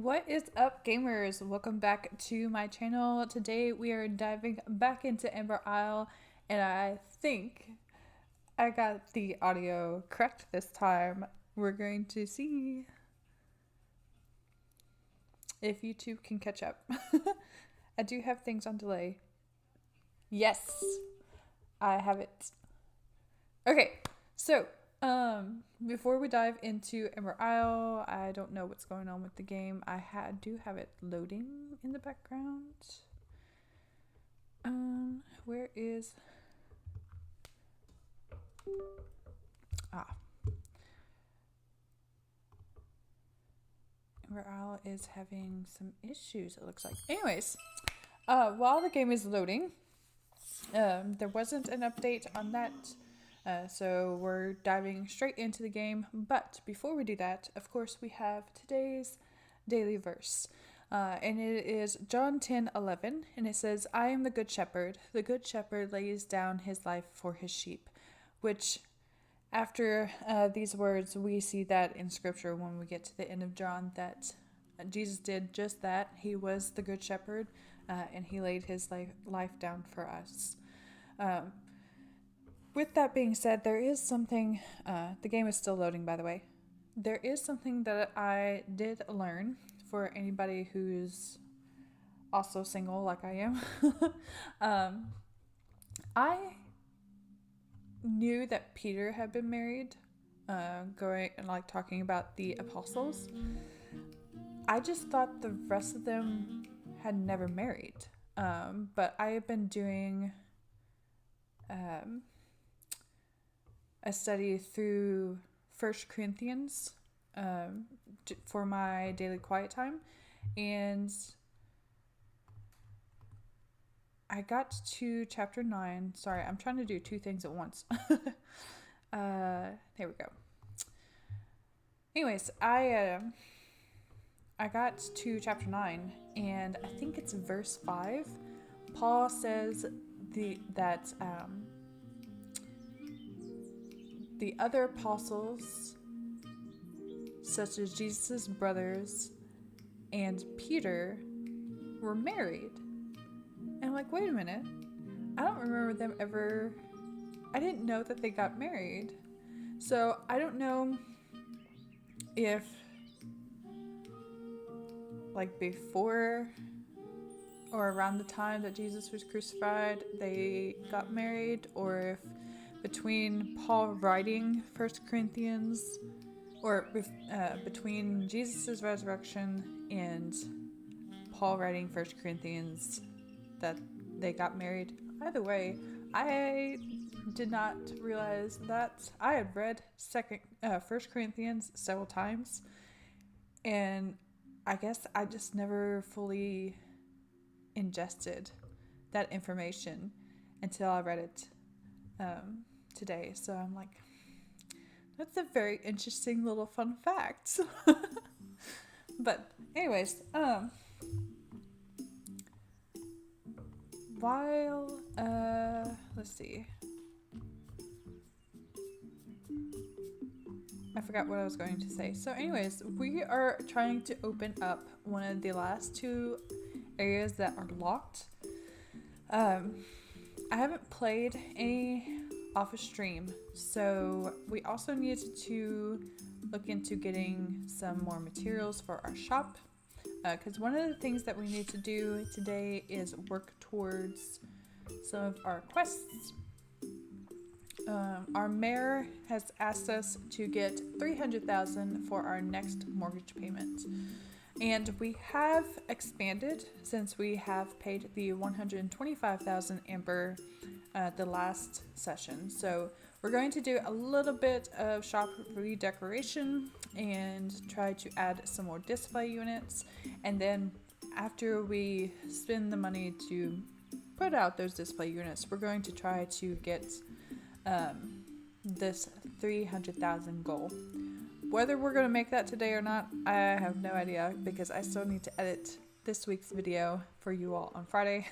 What is up, gamers? Welcome back to my channel. Today we are diving back into Ember Isle, and I think I got the audio correct this time. We're going to see if YouTube can catch up. I do have things on delay. Yes, I have it. Okay, so before we dive into Ember Isle, I don't know what's going on with the game. I do have it loading in the background. Where is... Ember Isle is having some issues, it looks like. Anyways, while the game is loading, there wasn't an update on that. So we're diving straight into the game, but before we do that, of course, we have today's daily verse, and it is John 10:11, and it says, "I am the good shepherd. The good shepherd lays down his life for his sheep," which after these words, we see that in scripture when we get to the end of John, that Jesus did just that. He was the good shepherd, and he laid his life down for us. With that being said, there is something, the game is still loading, by the way. There is something that I did learn for anybody who's also single like I am. I knew that Peter had been married, talking about the apostles. I just thought the rest of them had never married. But I have been doing a study through 1 Corinthians for my daily quiet time, and I got to chapter 9. Sorry, I'm trying to do two things at once. There we go. Anyways, I got to chapter 9, and I think it's verse 5. Paul says that the other apostles, such as Jesus' brothers and Peter, were married. And I'm like, wait a minute. I don't remember them ever... I didn't know that they got married. So I don't know if, like, before or around the time that Jesus was crucified, they got married, or if between Paul writing 1 Corinthians, or between Jesus' resurrection and Paul writing 1 Corinthians, that they got married. Either way, I did not realize that. I had read 1 Corinthians several times, and I guess I just never fully ingested that information until I read it today. So I'm like, that's a very interesting little fun fact. But anyways, while let's see, I forgot what I was going to say. So anyways, we are trying to open up one of the last two areas that are locked. I haven't played any off a stream, so we also needed to look into getting some more materials for our shop, because one of the things that we need to do today is work towards some of our quests. Our mayor has asked us to get $300,000 for our next mortgage payment, and we have expanded since we have paid the 125,000 amber the last session. So we're going to do a little bit of shop redecoration and try to add some more display units, and then after we spend the money to put out those display units, we're going to try to get this 300,000 goal. Whether we're going to make that today or not, I have no idea, because I still need to edit this week's video for you all on Friday.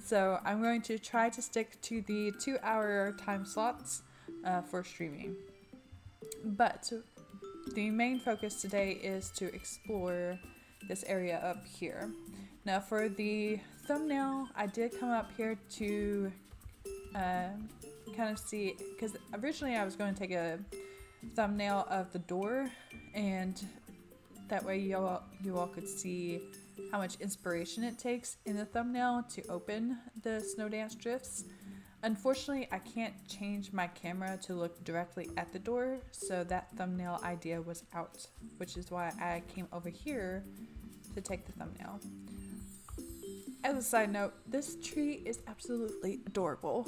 So I'm going to try to stick to the 2-hour time slots for streaming. But the main focus today is to explore this area up here. Now for the thumbnail, I did come up here to kind of see, because originally I was going to take a thumbnail of the door, and that way you all could see how much inspiration it takes in the thumbnail to open the Snowdance Drifts. Unfortunately, I can't change my camera to look directly at the door, so that thumbnail idea was out, which is why I came over here to take the thumbnail. As a side note, this tree is absolutely adorable.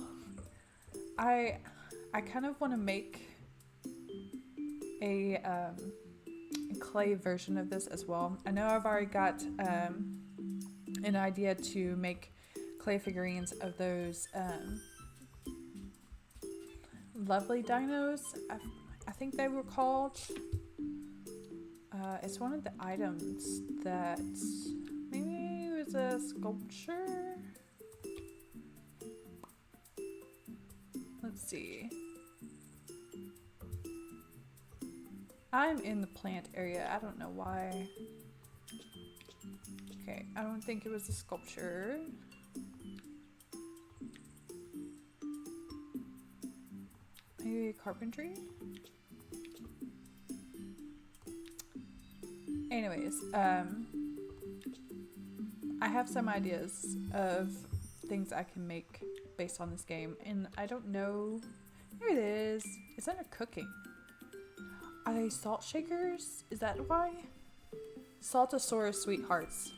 I kind of want to make a clay version of this as well. I know I've already got an idea to make clay figurines of those lovely dinos. I think they were called. It's one of the items that maybe it was a sculpture. Let's see. I'm in the plant area. I don't know why. Okay, I don't think it was a sculpture. Maybe carpentry? Anyways, I have some ideas of things I can make based on this game, and I don't know. Here it is. It's under cooking. Are they salt shakers? Is that why? Saltosaurus sweethearts.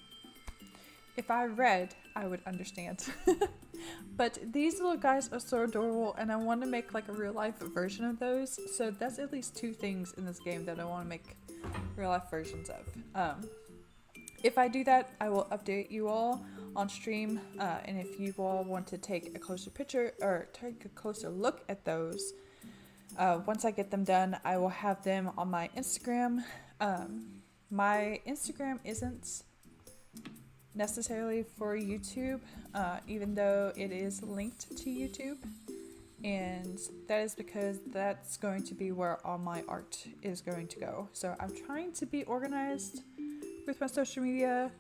If I read, I would understand. But these little guys are so adorable, and I want to make like a real life version of those. So that's at least 2 things in this game that I want to make real life versions of. If I do that, I will update you all on stream. And if you all want to take a closer picture or take a closer look at those, once I get them done, I will have them on my Instagram. My Instagram isn't necessarily for YouTube, even though it is linked to YouTube, and that is because that's going to be where all my art is going to go. So I'm trying to be organized with my social media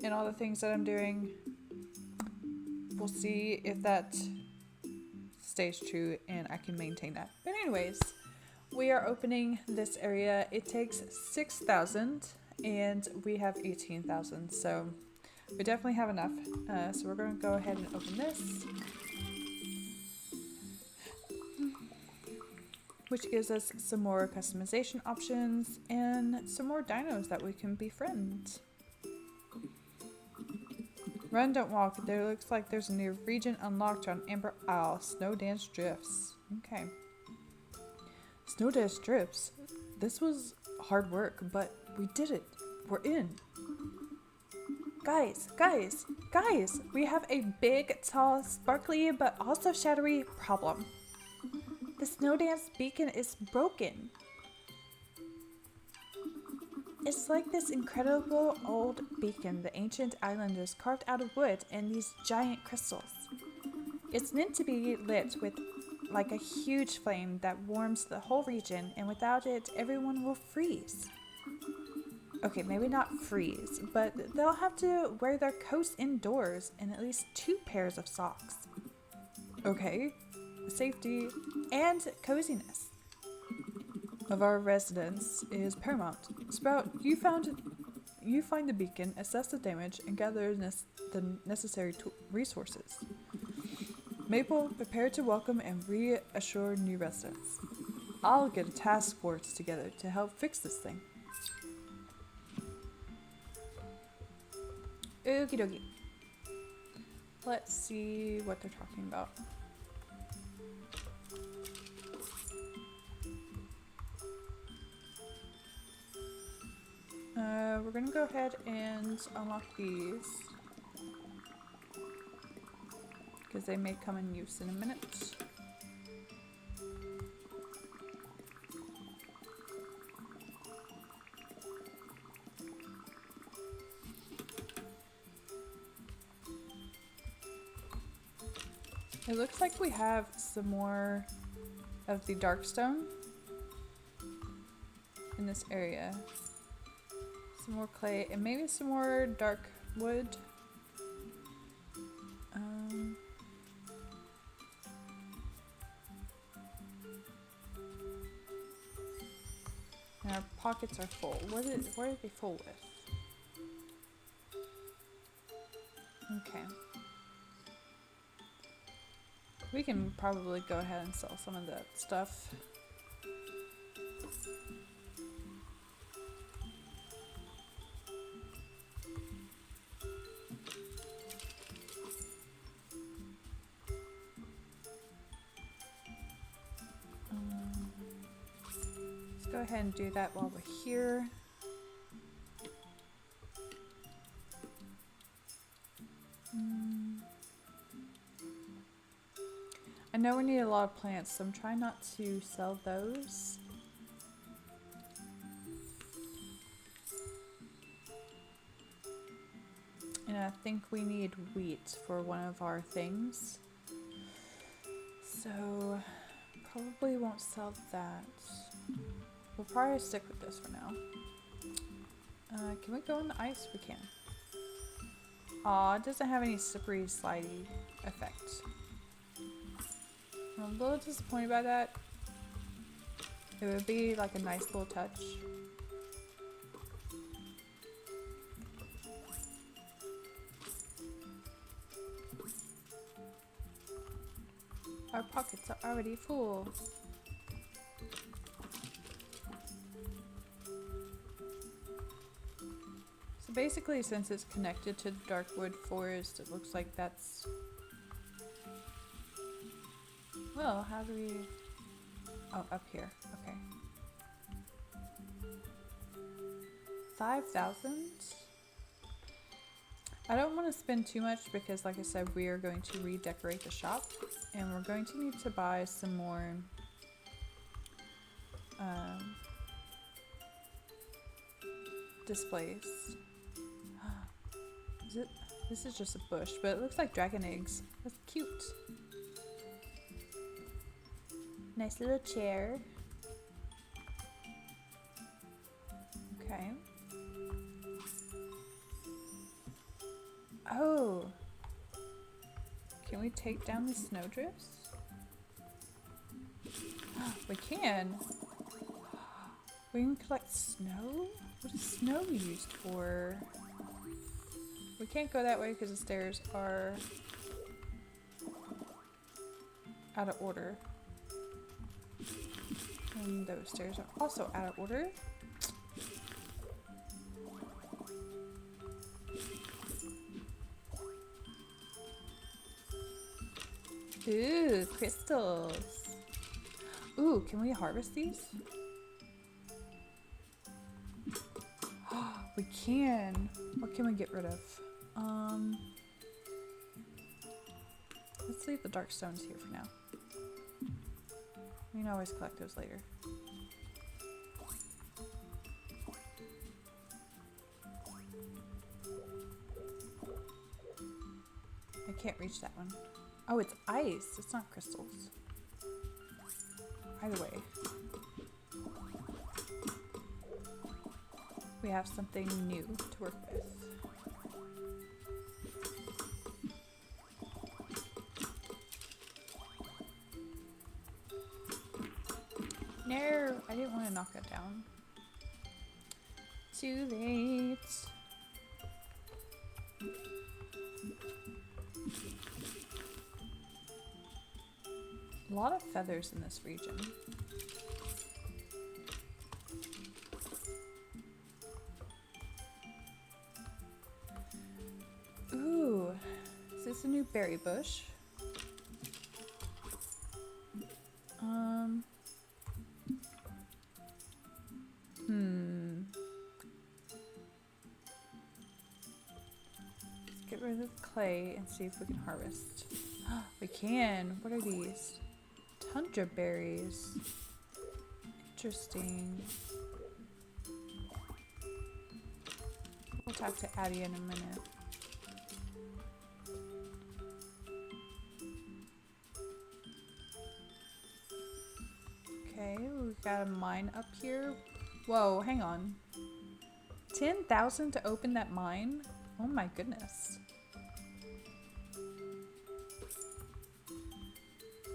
and all the things that I'm doing. We'll see if that stays true and I can maintain that. But anyways, we are opening this area. It takes 6,000 and we have 18,000, so we definitely have enough. So we're going to go ahead and open this, which gives us some more customization options and some more dinos that we can befriend. Run, don't walk. There looks like there's a new region unlocked on Amber Isle. Snowdance Drifts. Okay. Snowdance Drifts. This was hard work, but we did it. We're in. Guys, we have a big, tall, sparkly, but also shadowy problem. The Snowdance beacon is broken. It's like this incredible old beacon the ancient islanders carved out of wood and these giant crystals. It's meant to be lit with like a huge flame that warms the whole region, and without it, everyone will freeze. Okay, maybe not freeze, but they'll have to wear their coats indoors and at least 2 pairs of socks. Okay, safety and coziness of our residents is paramount. Sprout, you find the beacon, assess the damage, and gather the necessary resources. Maple, prepare to welcome and reassure new residents. I'll get a task force together to help fix this thing. Okie dokie. Let's see what they're talking about. We're gonna go ahead and unlock these because they may come in use in a minute. It looks like we have some more of the dark stone in this area. Some more clay and maybe some more dark wood. And our pockets are full. What are they full with? Okay. We can probably go ahead and sell some of that stuff. Let's go ahead and do that while we're here. I know we need a lot of plants, so I'm trying not to sell those. And I think we need wheat for one of our things. So, probably won't sell that. We'll probably stick with this for now. Can we go in the ice? We can. Aw, it doesn't have any slippery, slidey effect. I'm a little disappointed by that. It would be like a nice little touch. Our pockets are already full. So basically, since it's connected to the darkwood forest, it looks like that's... Well, how do we... Oh, up here. Okay. 5,000? I don't want to spend too much because, like I said, we are going to redecorate the shop. And we're going to need to buy some more... displays. Is it? This is just a bush, but it looks like dragon eggs. That's cute. Nice little chair. Okay. Oh. Can we take down the snowdrifts? We can. We can collect snow? What is snow used for? We can't go that way because the stairs are out of order. And those stairs are also out of order. Ooh, crystals. Ooh, can we harvest these? We can. What can we get rid of? Let's leave the dark stones here for now. We can always collect those later. I can't reach that one. Oh, it's ice. It's not crystals. Either way. We have something new to work with. No, I didn't want to knock that down. Too late. A lot of feathers in this region. Ooh, is this a new berry bush? Let's get rid of the clay and see if we can harvest. We can. What are these? Tundra berries. Interesting. We'll talk to Addie in a minute. Okay, we've got a mine up here. Whoa, hang on. 10,000 to open that mine? Oh my goodness.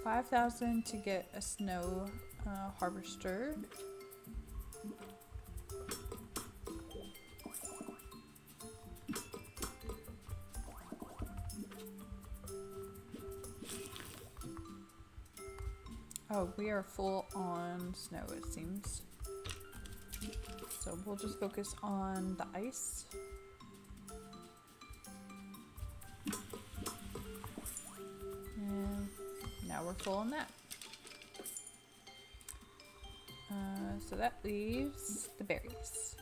5,000 to get a snow harvester. Oh, we are full on snow, it seems. So we'll just focus on the ice. And now we're full on that. So that leaves the berries.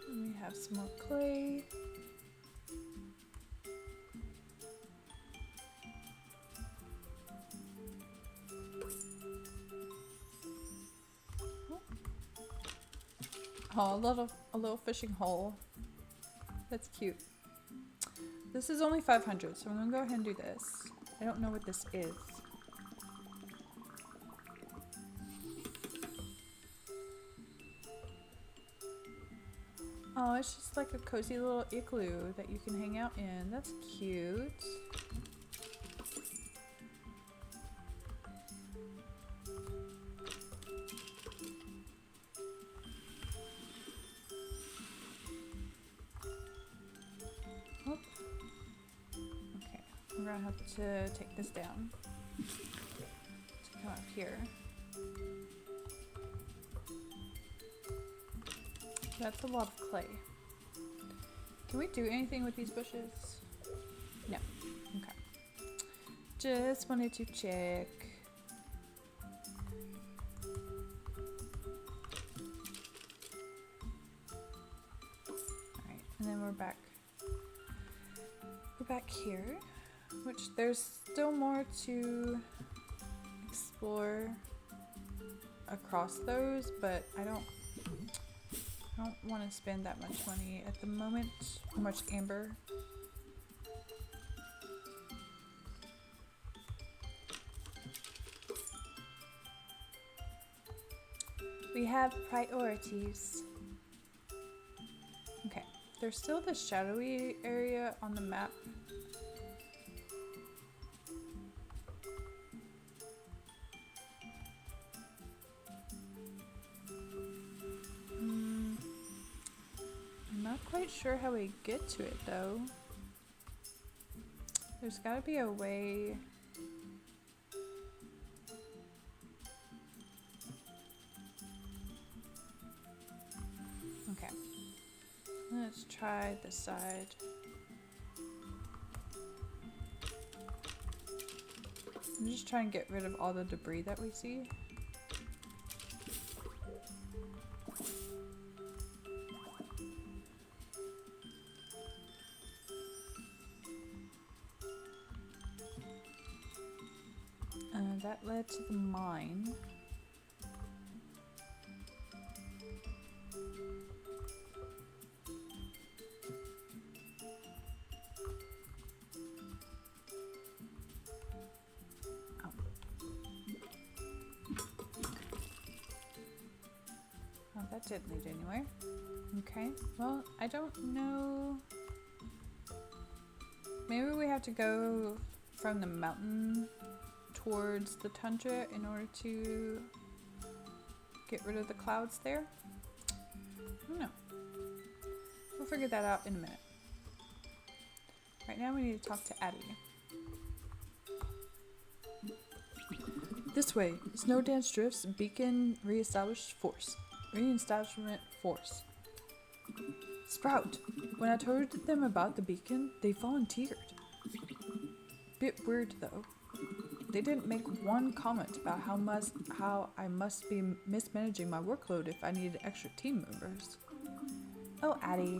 And we have some more clay. Oh, a little fishing hole. That's cute. This is only 500, so I'm gonna go ahead and do this. I don't know what this is. Oh, it's just like a cozy little igloo that you can hang out in. That's cute. We're gonna have to take this down to come up here. That's a lot of clay. Can we do anything with these bushes? No. Okay. Just wanted to check. Alright, and then we're back. We're back here. Which there's still more to explore across those, but I don't want to spend that much money at the moment. How much amber? We have priorities. Okay, there's still the shadowy area on the map. Quite sure how we get to it though. There's got to be a way. Okay, let's try this side. I'm just trying to get rid of all the debris that we see. That led to the mine. Oh. Oh, that didn't lead anywhere. Okay, well, I don't know. Maybe we have to go from the mountain towards the tundra in order to get rid of the clouds there. I don't know. We'll figure that out in a minute. Right now we need to talk to Addie. This way, Snowdance Drifts beacon reestablishment force. Sprout, when I told them about the beacon, they volunteered. Bit weird though. They didn't make one comment about how I must be mismanaging my workload if I needed extra team members. Oh, Addie,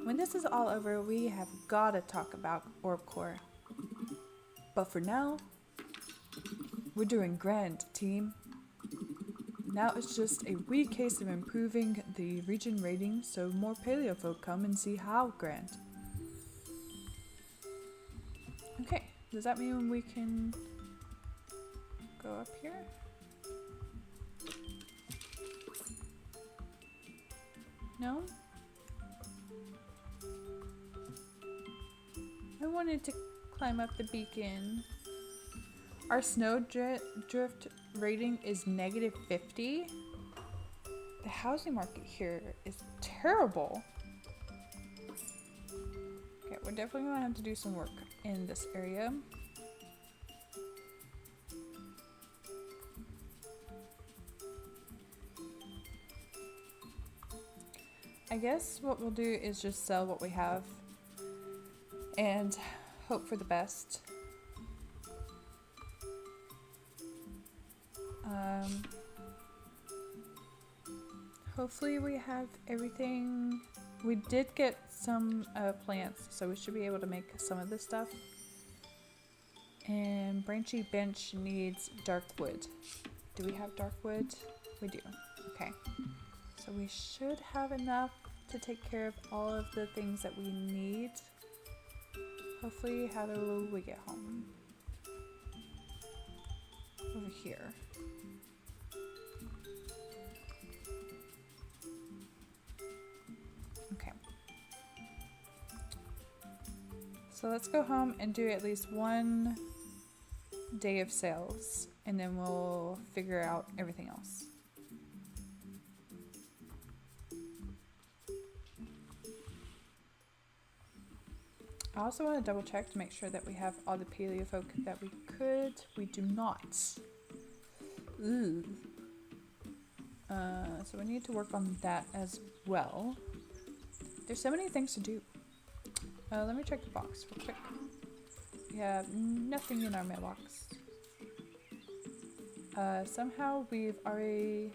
when this is all over, we have gotta talk about OrbCorps. But for now, we're doing grand, team. Now it's just a wee case of improving the region rating so more paleo folk come and see how grand. Okay, does that mean we can go up here? No? I wanted to climb up the beacon. Our drift rating is -50. The housing market here is terrible. Okay, we're definitely gonna have to do some work in this area. I guess what we'll do is just sell what we have and hope for the best. Hopefully we have everything. We did get some plants, so we should be able to make some of this stuff. And Branchy Bench needs dark wood. Do we have dark wood? We do. Okay. So we should have enough to take care of all of the things that we need. Hopefully, how do we get home? Over here. Okay. So let's go home and do at least one day of sales, and then we'll figure out everything else. I also want to double check to make sure that we have all the paleo folk that we could. We do not. Ooh. So we need to work on that as well. There's so many things to do. Let me check the box real quick. We have nothing in our mailbox. Somehow we've already...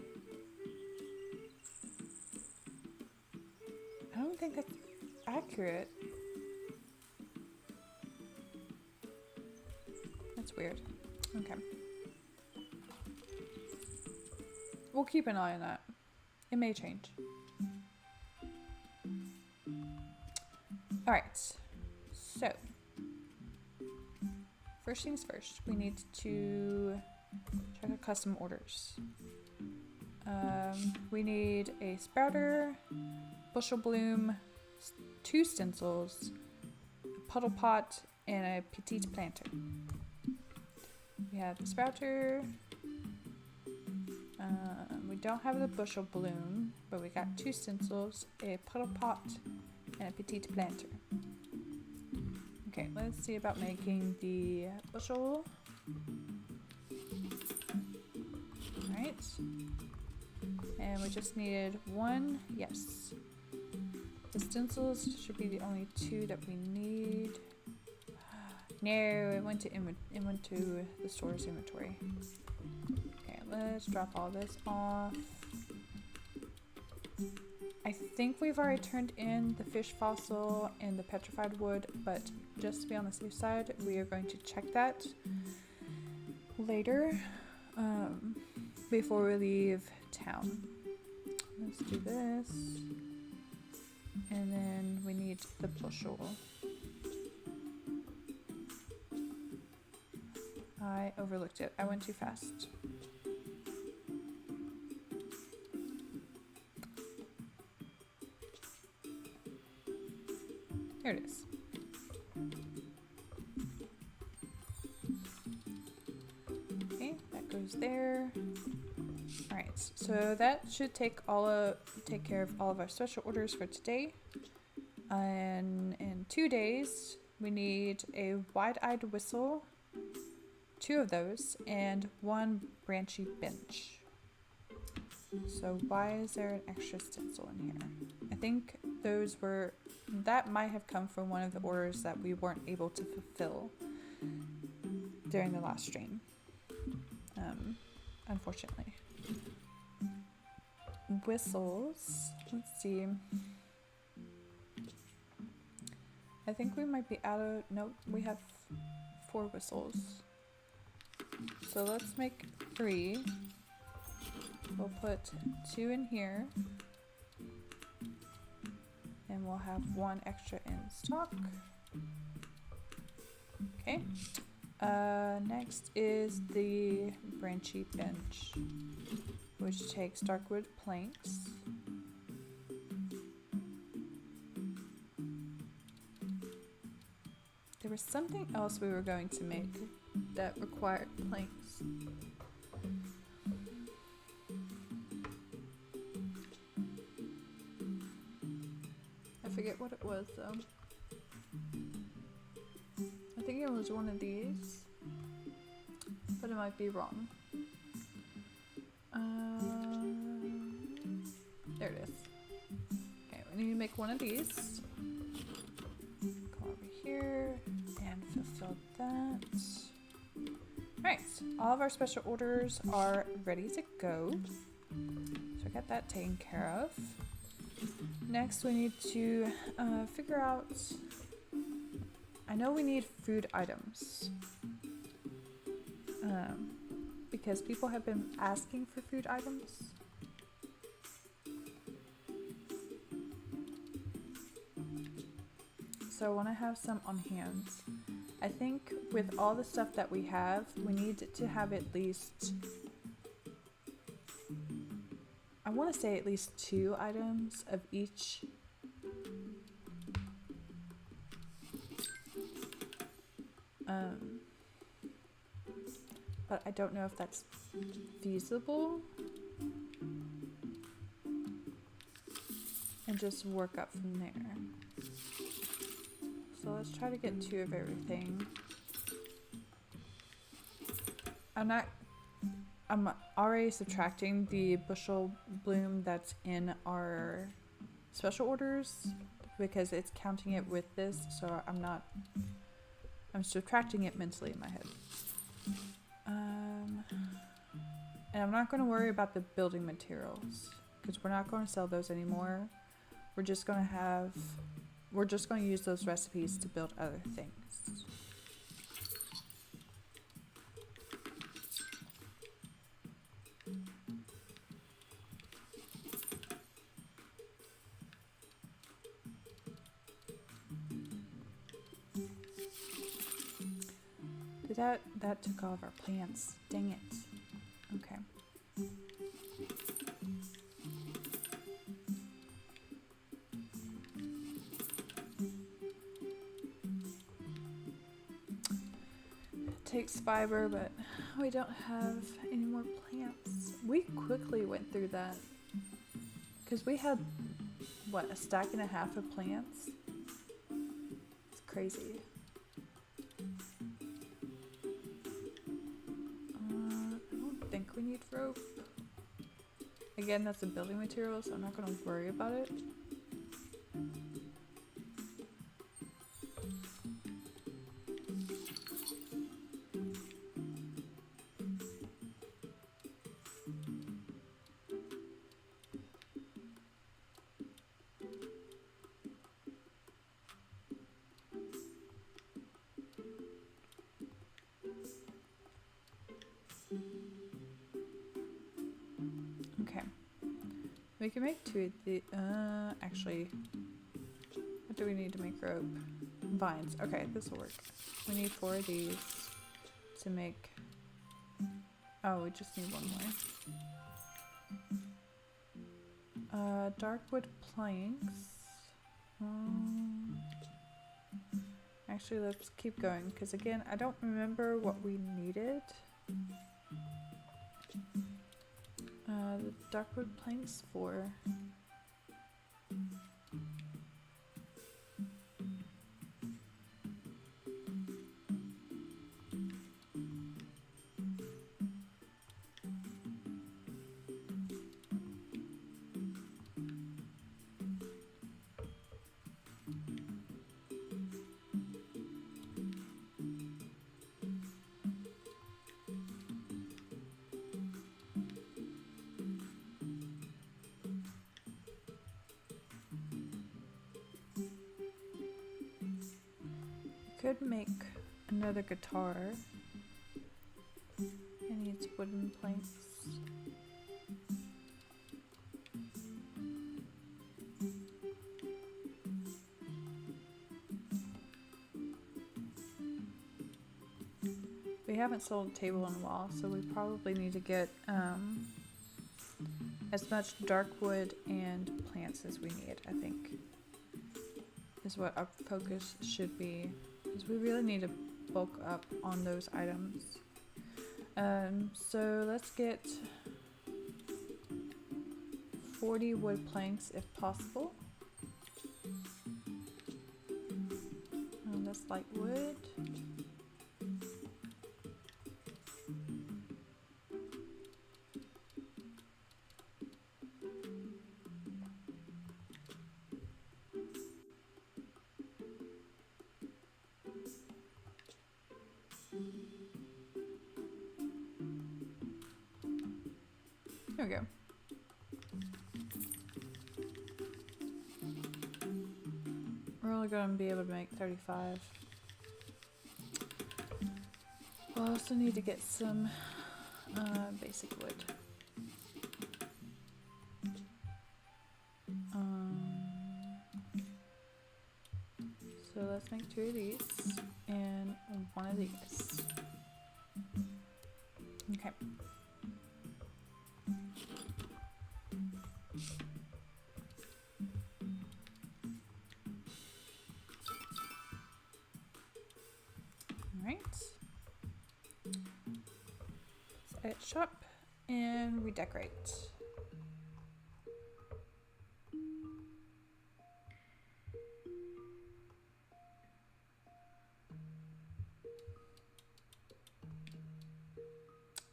I don't think that's accurate. That's weird. Okay. We'll keep an eye on that. It may change. Alright. So. First things first. We need to check our custom orders. We need a sprouter, bushel bloom, 2 stencils, a puddle pot, and a petite planter. We have the sprouter. We don't have the bushel bloom, but we got 2 stencils, a puddle pot, and a petite planter. Okay, let's see about making the bushel. Alright. And we just needed 1, yes. The stencils should be the only 2 that we need. No, it went to the store's inventory. Okay, let's drop all this off. I think we've already turned in the fish fossil and the petrified wood, but just to be on the safe side, we are going to check that later before we leave town. Let's do this. And then we need the bushel. I overlooked it. I went too fast. There it is. Okay, that goes there. Alright, so that should take care of all of our special orders for today. And in 2 days, we need a wide-eyed whistle, 2 of those, and 1 branchy bench. So why is there an extra stencil in here? I think that might have come from one of the orders that we weren't able to fulfill during the last stream, unfortunately. Whistles, let's see. I think we might be out of, nope, we have 4 whistles. So let's make 3. We'll put 2 in here. we'll have 1 extra in stock. Okay. Next is the branchy bench, which takes darkwood planks. There was something else we were going to make that required planks. I forget what it was though. I think it was one of these, but it might be wrong. There it is. Okay, we need to make one of these. Go over here and fulfill that. Alright, all of our special orders are ready to go. So I got that taken care of. Next we need to figure out, I know we need food items. Because people have been asking for food items. So I want to have some on hand. I think with all the stuff that we have, we need to have at least, I want to say at least 2 items of each. But I don't know if that's feasible. And just work up from there. So let's try to get 2 of everything. I'm already subtracting the bushel bloom that's in our special orders because it's counting it with this, so I'm subtracting it mentally in my head. And I'm not going to worry about the building materials because we're not going to sell those anymore. We're just going to use those recipes to build other things. That took all of our plants. Dang it. Okay. It takes fiber, but we don't have any more plants. We quickly went through that because we had, what, 1.5 stacks of plants? It's crazy. I think we need rope. Again, that's a building material, so I'm not going to worry about it. Okay. We can make 2 of the, actually, what do we need to make rope? Vines. Okay, this will work. We need 4 of these to make, oh, we just need 1 more. Darkwood planks. Actually, let's keep going, because again, I don't remember what we needed. The darkwood planks for. Could make another guitar. It needs wooden planks. haven't sold a table in a while, so we probably need to get as much dark wood and plants as we need, I think, is what our focus should be, because we really need to bulk up on those items. So let's get 40 wood planks if possible. That's light wood. There we go. We're only going to be able to make 35. We'll also need to get some basic wood. So let's make 2 of these and 1 of these. Okay. Alright. Let's edit shop and redecorate.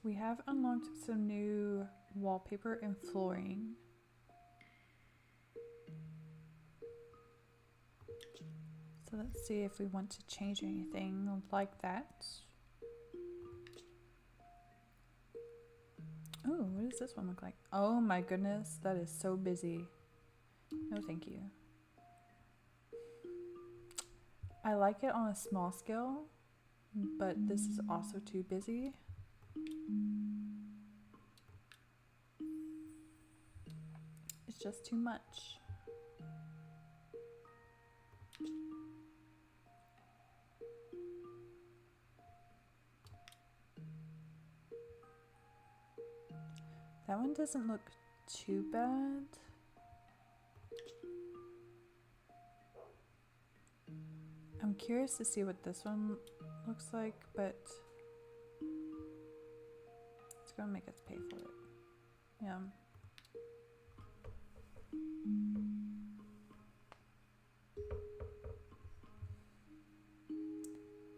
We have unlocked some new wallpaper and flooring. So let's see if we want to change anything like that. Oh, what does this one look like? Oh my goodness, that is so busy. No, thank you. I like it on a small scale, but this is also too busy. It's just too much. That one doesn't look too bad. I'm curious to see what this one looks like, but it's gonna make us pay for it. Yeah.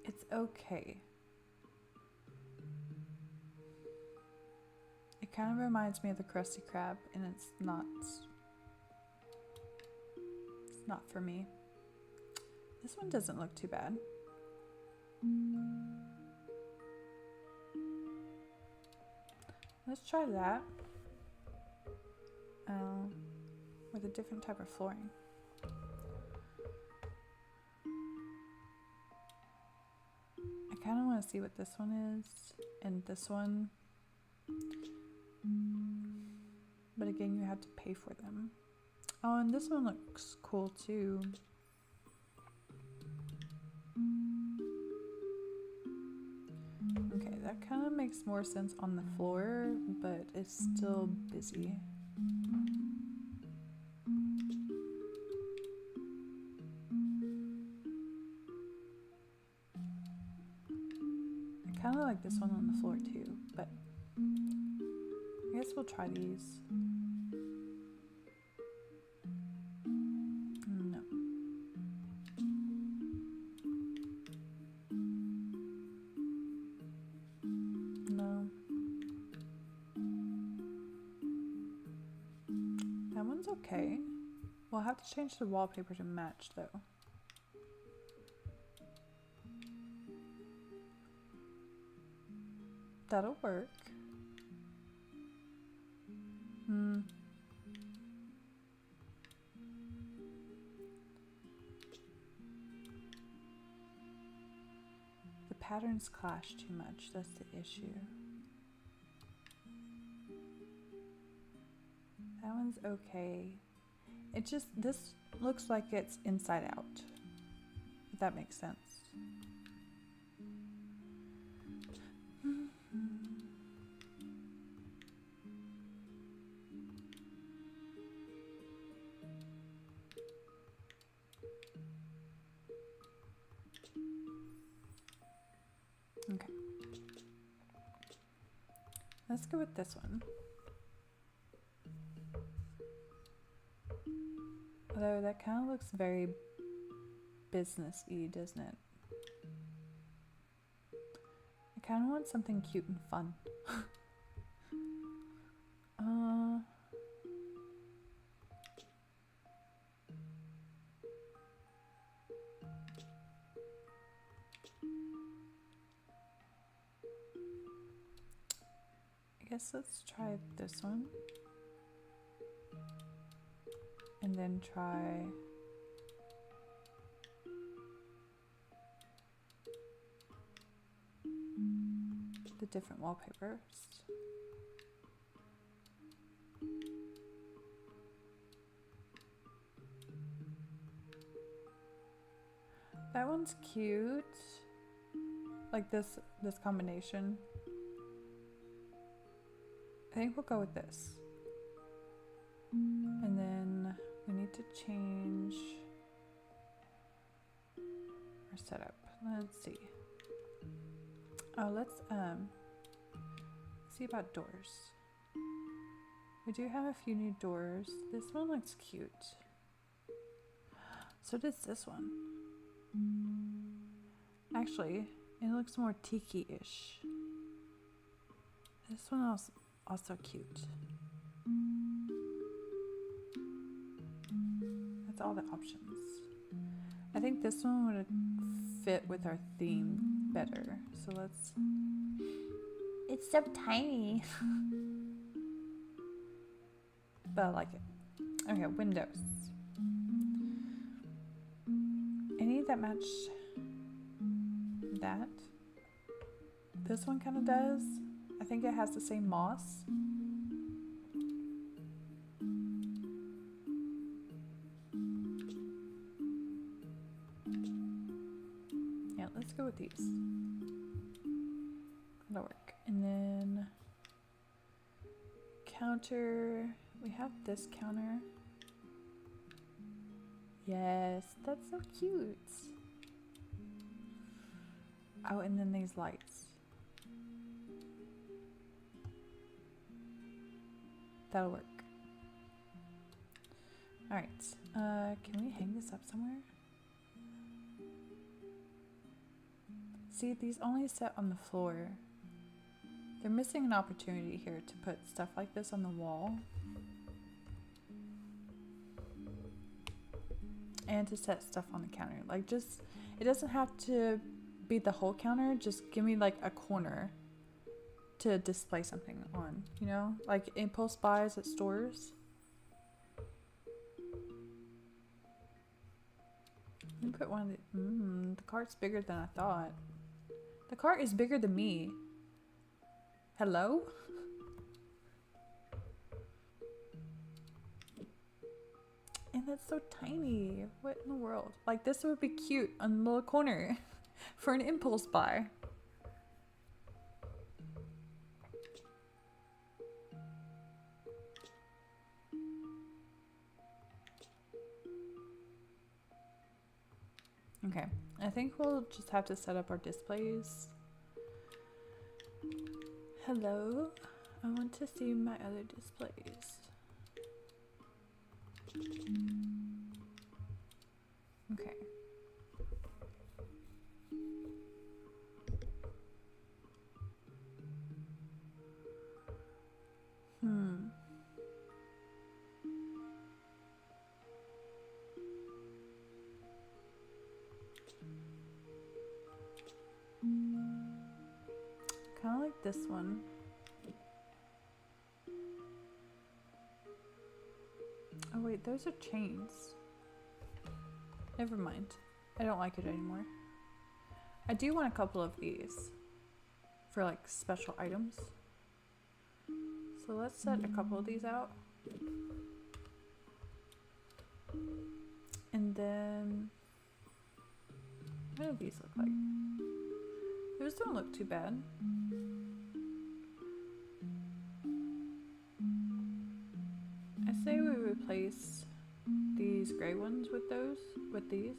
It's okay. It kind of reminds me of the Krusty Krab, and it's not for me. This one doesn't look too bad. Let's try that with a different type of flooring. I kind of want to see what this one is and this one, but again, you have to pay for them. Oh, and this one looks cool too. Okay, that kind of makes more sense on the floor, but it's still busy. I kind of like this one on the floor too, but I guess we'll try these. No. No. That one's okay. We'll have to change the wallpaper to match though. That'll work. The patterns clash too much, that's the issue. That one's okay. It just, this looks like it's inside out, if that makes sense. Okay. Let's go with this one. Although that kind of looks very business-y, doesn't it? I kind of want something cute and fun. I guess let's try this one. And then try the different wallpapers. That one's cute. Like this combination. I think we'll go with this. And then we need to change our setup. Let's see. Oh, let's see about doors. We do have a few new doors. This one looks cute. So does this one. Actually, it looks more tiki-ish. This one also cute. That's all the options. I think this one would fit with our theme better. So let's... It's so tiny. But I like it. Okay, windows. Any that match that. This one kind of does. I think it has the same moss. Yeah, let's go with these. That'll work. And then counter. We have this counter. Yes, that's so cute. Oh, and then these lights. That'll work. All right. Can we hang this up somewhere? See, these only sit on the floor. They're missing an opportunity here to put stuff like this on the wall. And to set stuff on the counter. Like, just, it doesn't have to be the whole counter. Just give me like a corner to display something on, you know? Like impulse buys at stores. Let me put one of the cart's bigger than I thought. The cart is bigger than me. Hello? And that's so tiny. What in the world? Like, this would be cute on the little corner for an impulse buy. Okay, I think we'll just have to set up our displays. Hello, I want to see my other displays. Okay. Kind of like this one. Oh wait, those are chains. Never mind. I don't like it anymore. I do want a couple of these for like special items. So let's set a couple of these out. And then, what do these look like? Those don't look too bad. replace these gray ones with these.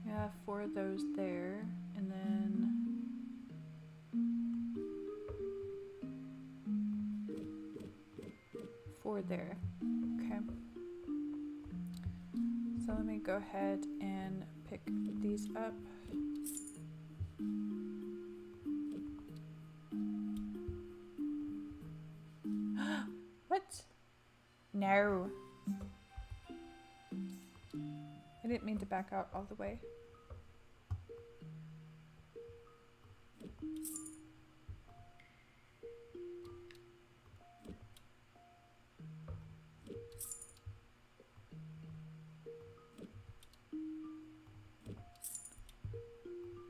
Yeah, 4 of those there, and then 4 there. Okay. So let me go ahead and pick these up. What? No. I didn't mean to back out all the way.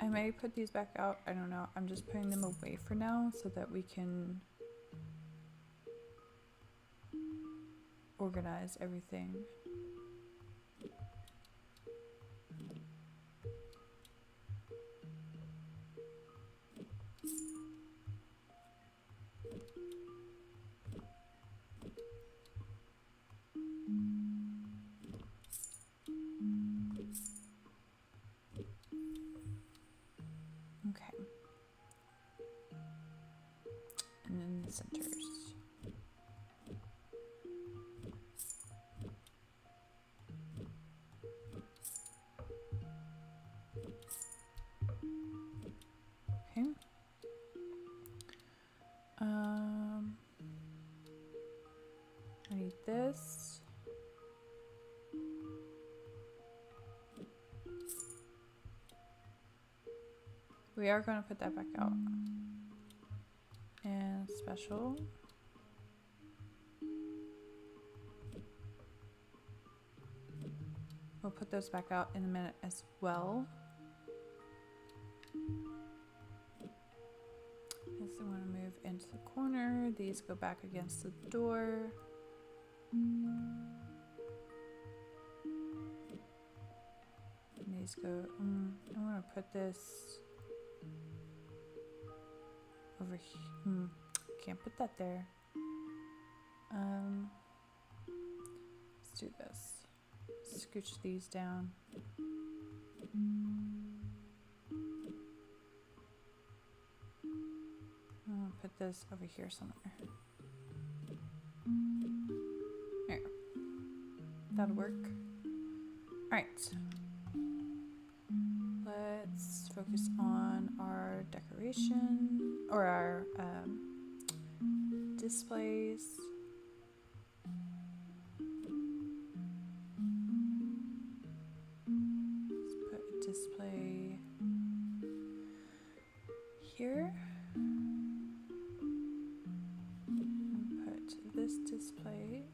I may put these back out. I don't know. I'm just putting them away for now so that we can organize everything. Okay. And then the centers. Okay. I need this. We are going to put that back out. And special. We'll put those back out in a minute as well. This I want to move into the corner. These go back against the door. And these go, I want to put this over here. Can't put that there. Let's do this. Scooch these down. I'll put this over here somewhere. There. That'll work. Alright. Let's focus on our decoration or our displays. Let's put a display here. And put this display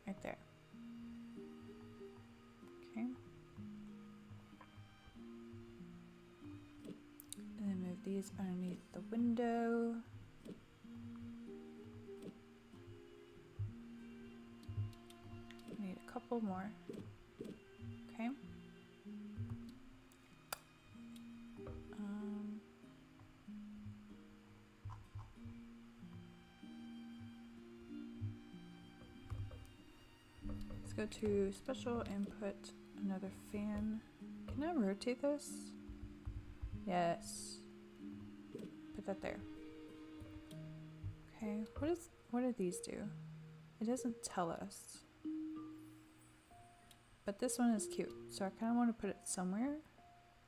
right there. Okay. And then move these underneath the window. Need a couple more. Okay. Let's go to special and put another fan. Can I rotate this? Yes. Put that there. Okay, what do these do? It doesn't tell us. But this one is cute, so I kind of want to put it somewhere.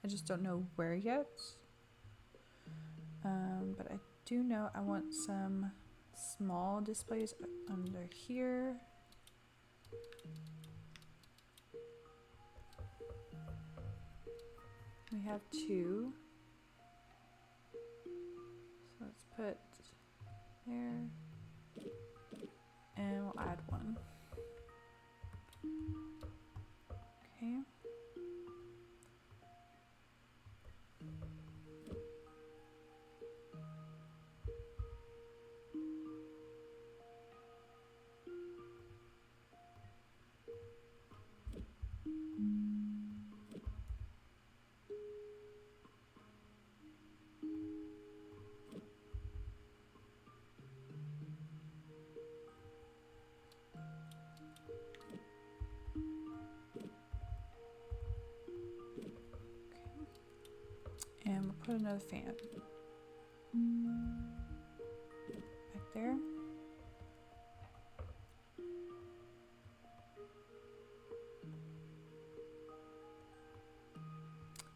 I just don't know where yet. But I do know I want some small displays under here. We have 2. So let's put there. And we'll add 1. Okay. put another fan back there.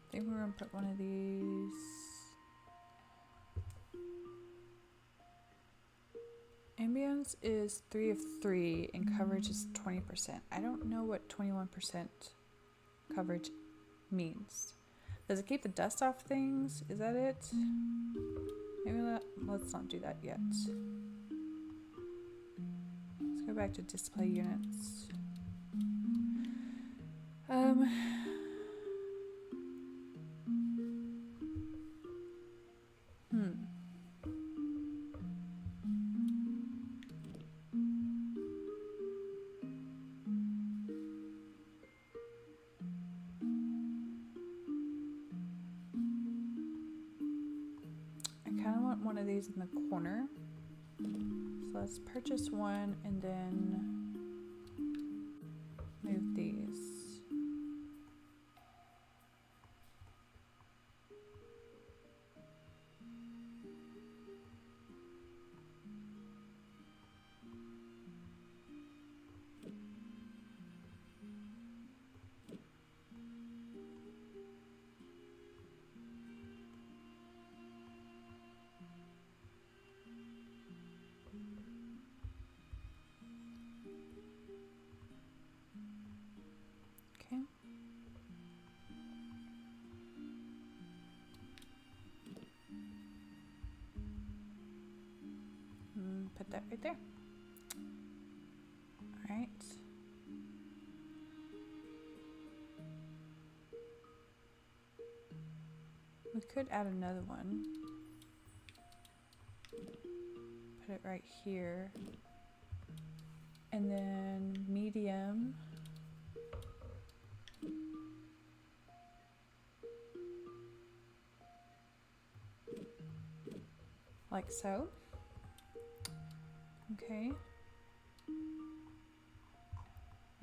I think we're gonna put one of these. Ambience is 3 of 3 and coverage is 20%. I don't know what 21% coverage means. Does it keep the dust off things? Is that it? Maybe let's not do that yet. Let's go back to display units. One of these in the corner. So let's purchase one and then move these. Okay. Put that right there. All right. We could add another one. Put it right here. And then medium. Like so. Okay.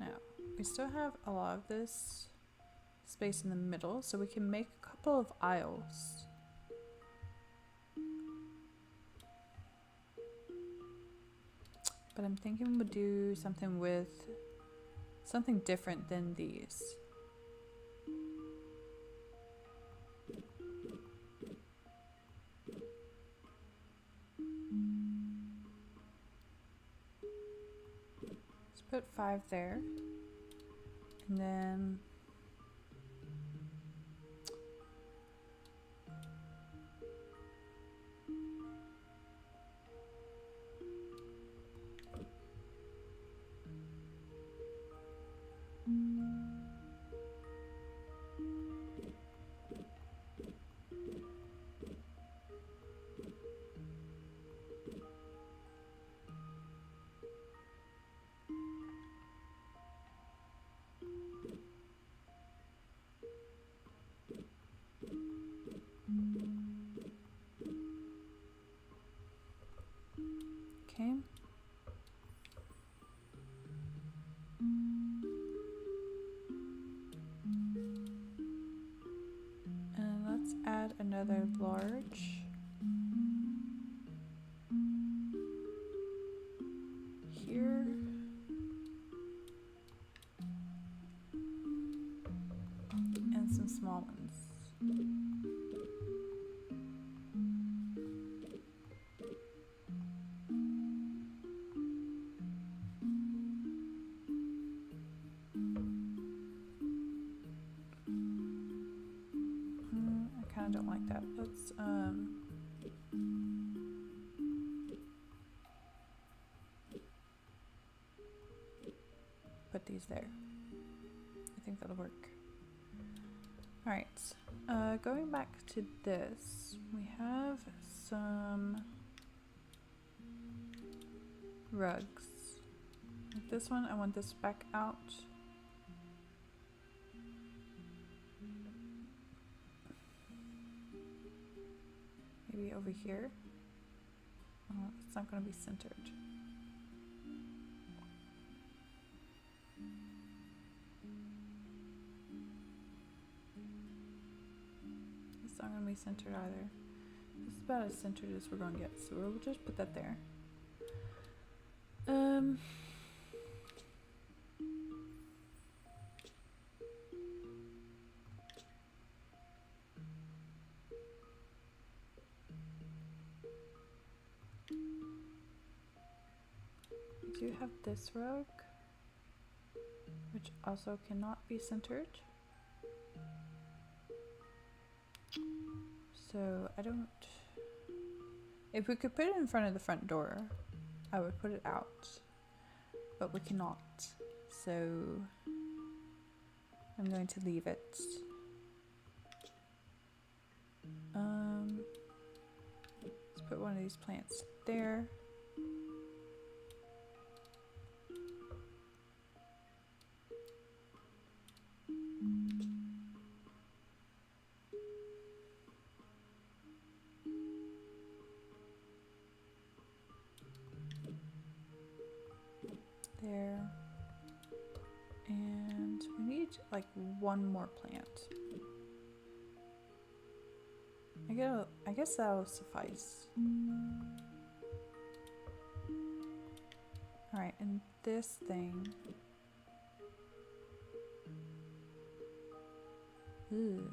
Now, we still have a lot of this space in the middle, so we can make a couple of aisles. But I'm thinking we'll do something with something different than these. Let's put 5 there. And then okay. And let's add another large. Here. And some small ones. I don't like that. Let's put these there. I think that'll work. All right, going back to this, we have some rugs. Like this one, I want this back out. Maybe over here. Oh, it's not going to be centered. It's not gonna be centered either. This is about as centered as we're gonna get, so we'll just put that there. We do have this rug, which also cannot be centered. So I don't... If we could put it in front of the front door, I would put it out. But we cannot. So I'm going to leave it. Let's put one of these plants there. There. And we need like one more plant. I guess that'll suffice. Alright, and this thing. Ooh.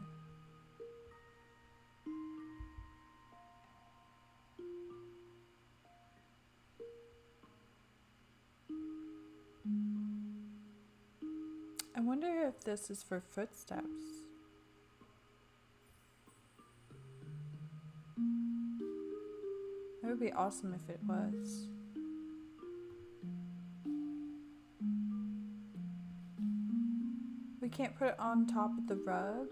I wonder if this is for footsteps. That would be awesome if it was. We can't put it on top of the rug.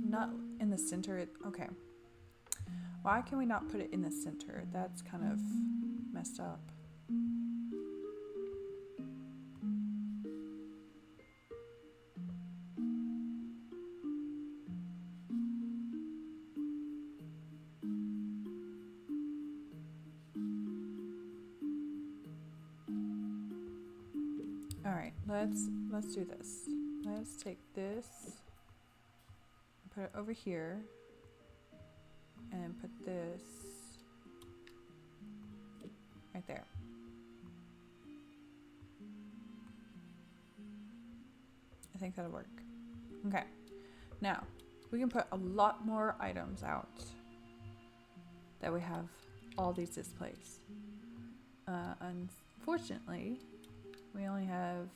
Not in the center. Okay. Why can we not put it in the center? That's kind of messed up. Let's do this. Let's take this, put it over here, and put this right there. I think that'll work. Okay. Now, we can put a lot more items out that we have all these displays. Unfortunately, we only have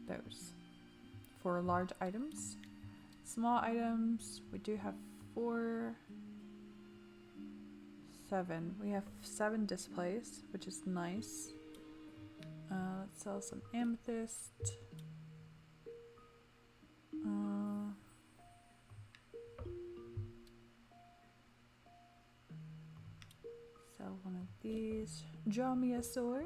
those for large items. Small items, we do have 4, 7. We have 7 displays, which is nice. Let's sell some amethyst. Sell one of these. Draw me a sword.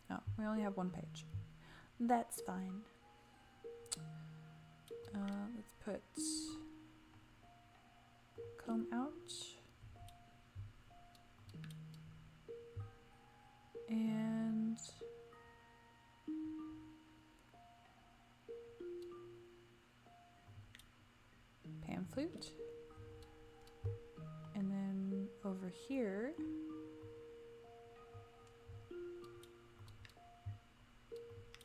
Oh, we only have 1 page. That's fine. Let's put comb out. And pan flute. And then over here,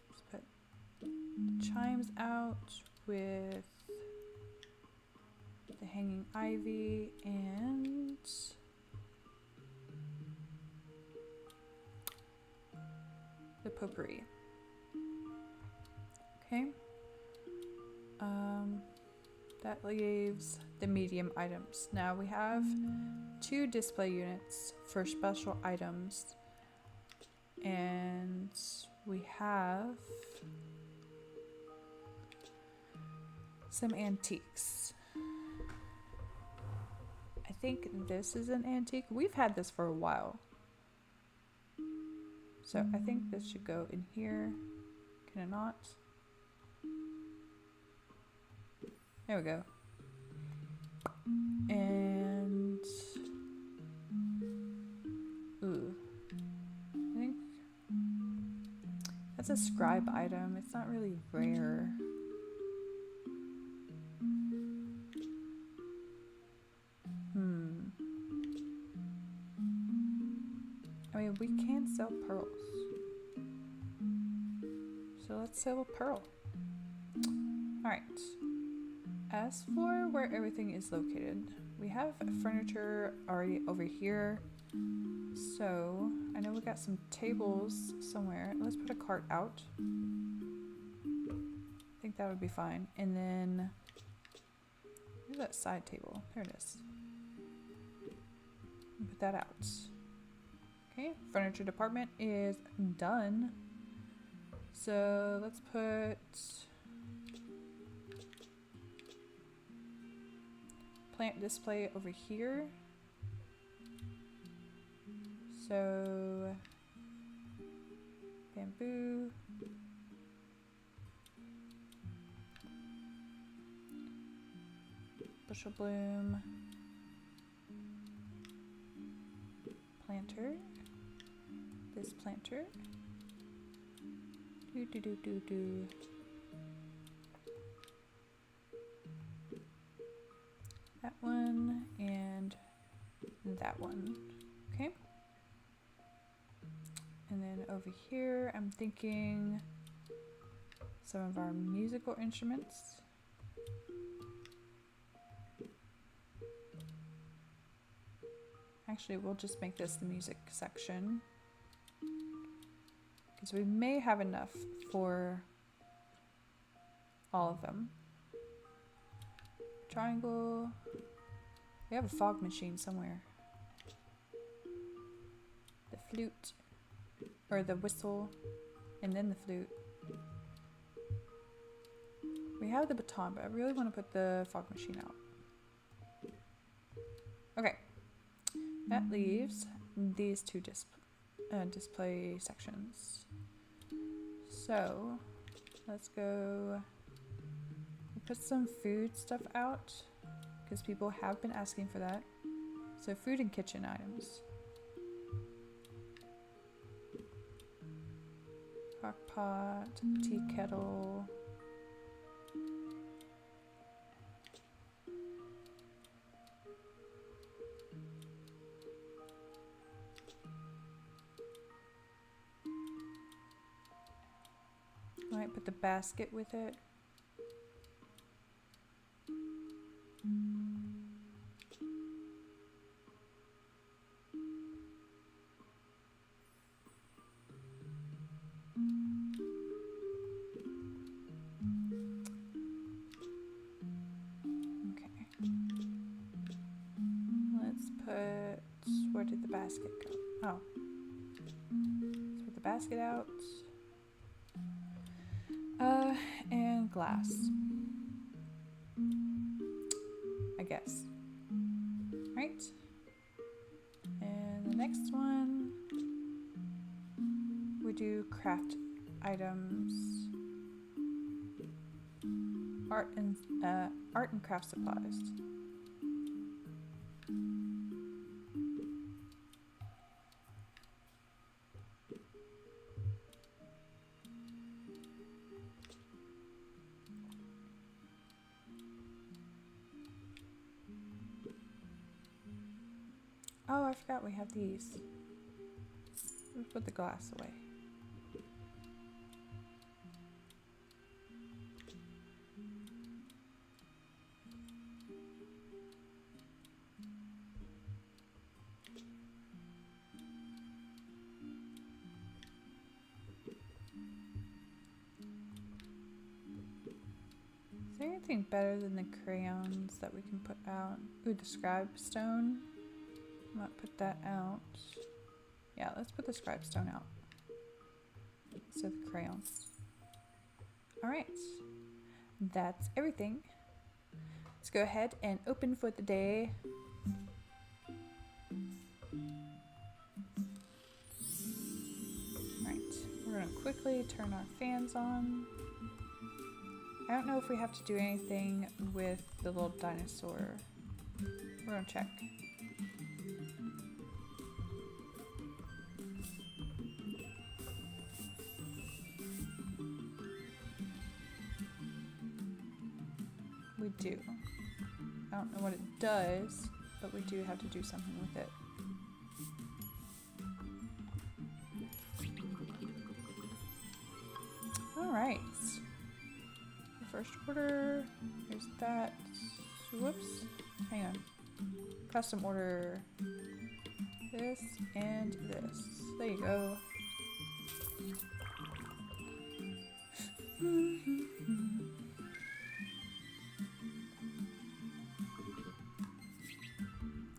let's put chimes out with the hanging ivy and the potpourri. Okay. That leaves the medium items. Now we have 2 display units for special items, and we have some antiques. I think this is an antique. We've had this for a while. So I think this should go in here. Can it not? There we go. And ooh, I That's a scribe item. It's not really rare. I mean, we can sell pearls. So let's sell a pearl. Alright. As for where everything is located, we have furniture already over here. So, I know we got some tables somewhere. Let's put a cart out. I think that would be fine. And then, where's that side table? There it is. Put that out. Okay, furniture department is done. So let's put plant display over here. So bamboo. Bushel bloom. Planter. This planter. Do do do do do. That one and that one. Okay. And then over here, I'm thinking some of our musical instruments. Actually, we'll just make this the music section, because we may have enough for all of them. Triangle. We have a fog machine somewhere. The flute, or the whistle, and then the flute. We have the baton, but I really want to put the fog machine out. Okay. That leaves these two display sections. So let's go put some food stuff out, because people have been asking for that. So food and kitchen items. Crock pot, tea kettle. Might put the basket with it. Okay. Let's put, where did the basket go? Oh. Let's put the basket out. And glass. I guess. Right? And the next one, we do craft items. Art and craft supplies. Oh, I forgot we have these. Let's put the glass away. Is there anything better than the crayons that we can put out? Ooh, the scribe stone. Might put that out. Yeah, let's put the scribe stone out. So the crayons. Alright. That's everything. Let's go ahead and open for the day. Alright. We're going to quickly turn our fans on. I don't know if we have to do anything with the little dinosaur. We're going to check. do. I don't know what it does, but we do have to do something with it. Alright. First order. Here's that. Whoops. Hang on. Custom order this and this. There you go.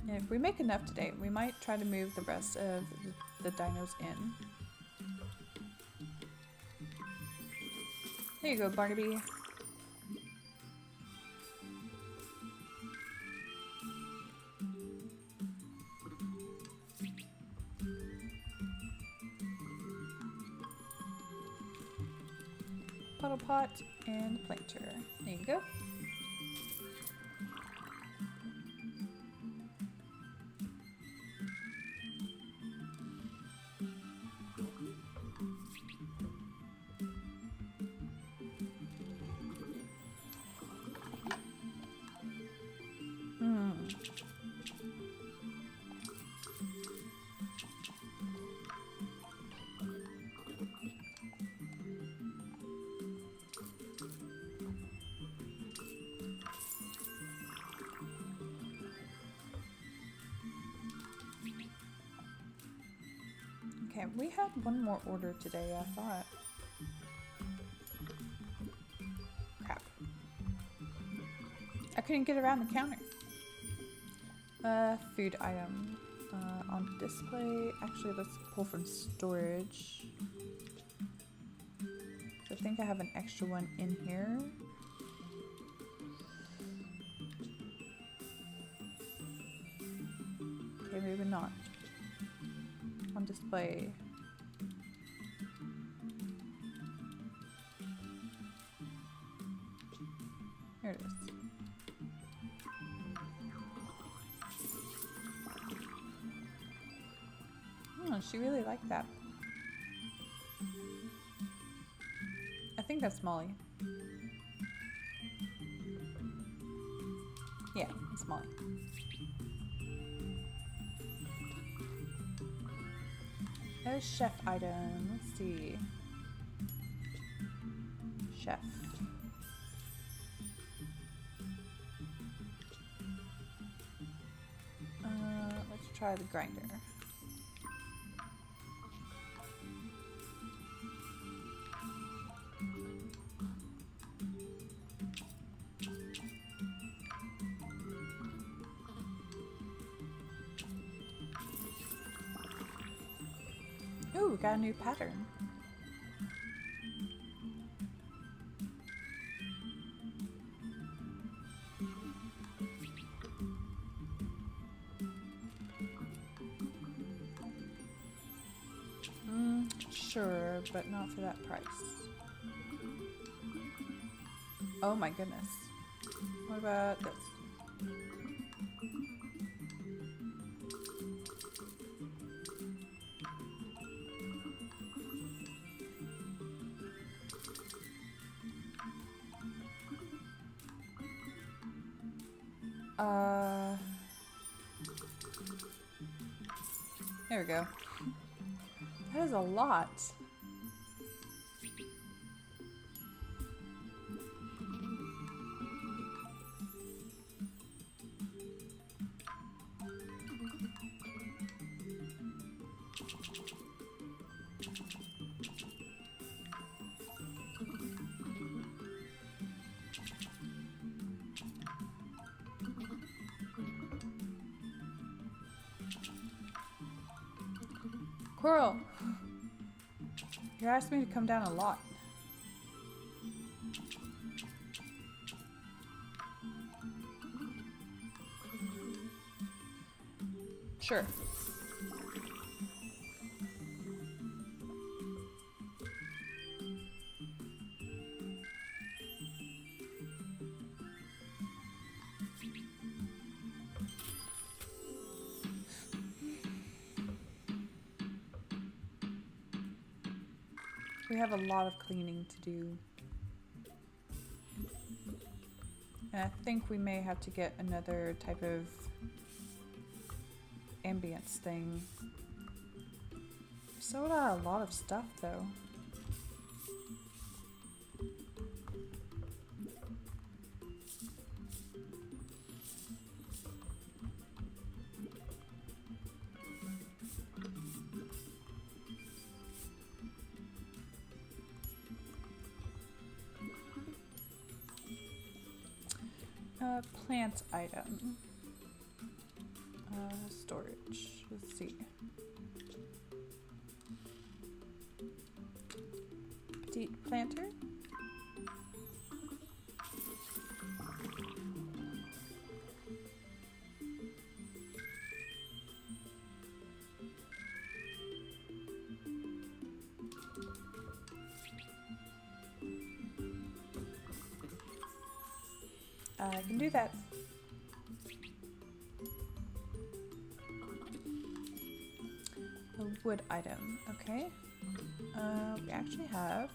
And if we make enough today, we might try to move the rest of the dinos in. There you go, Barnaby. Puddle pot and planter. There you go. Okay, we had one more order today, I thought. Crap. I couldn't get around the counter. Food item. On display. Actually, let's pull from storage. I think I have an extra one in here. Okay, maybe not. On display. Here it is. Oh, she really liked that. I think that's Molly. Yeah, it's Molly. A chef item. Let's see. Chef. Let's try the grinder. Ooh, we got a new pattern. Sure, but not for that price. Oh my goodness. What about this? There we go. That is a lot. Coral, you asked me to come down a lot. Sure. We have a lot of cleaning to do. And I think we may have to get another type of ambience thing. Sold out a lot of stuff though. Plant item. Storage. Let's see. Petite planter. I can do that. A wood item, okay. We actually have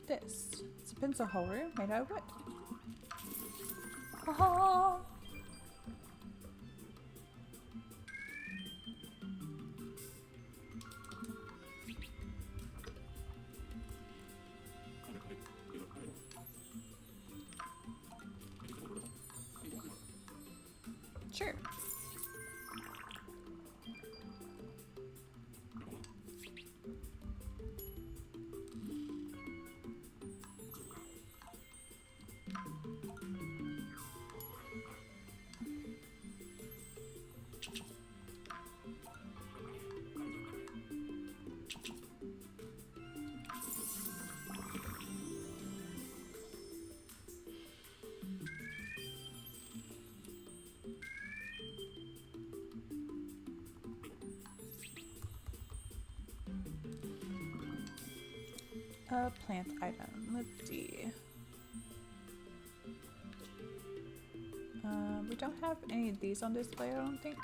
this. It's a pencil holder made out of wood. Oh. Sure. A plant item. Let's see. We don't have any of these on display, I don't think.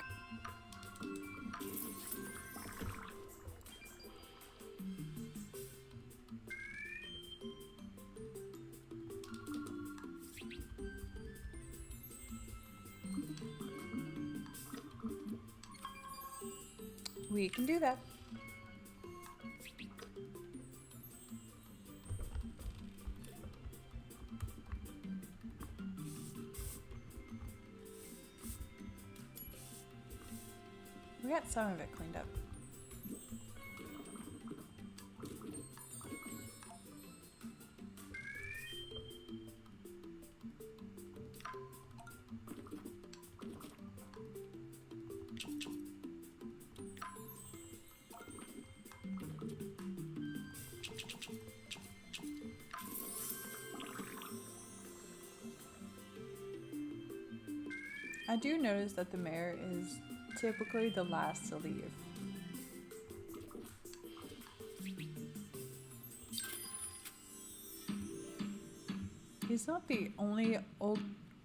We can do that. We got some of it cleaned up. I do notice that the mayor is typically the last to leave. He's not the only old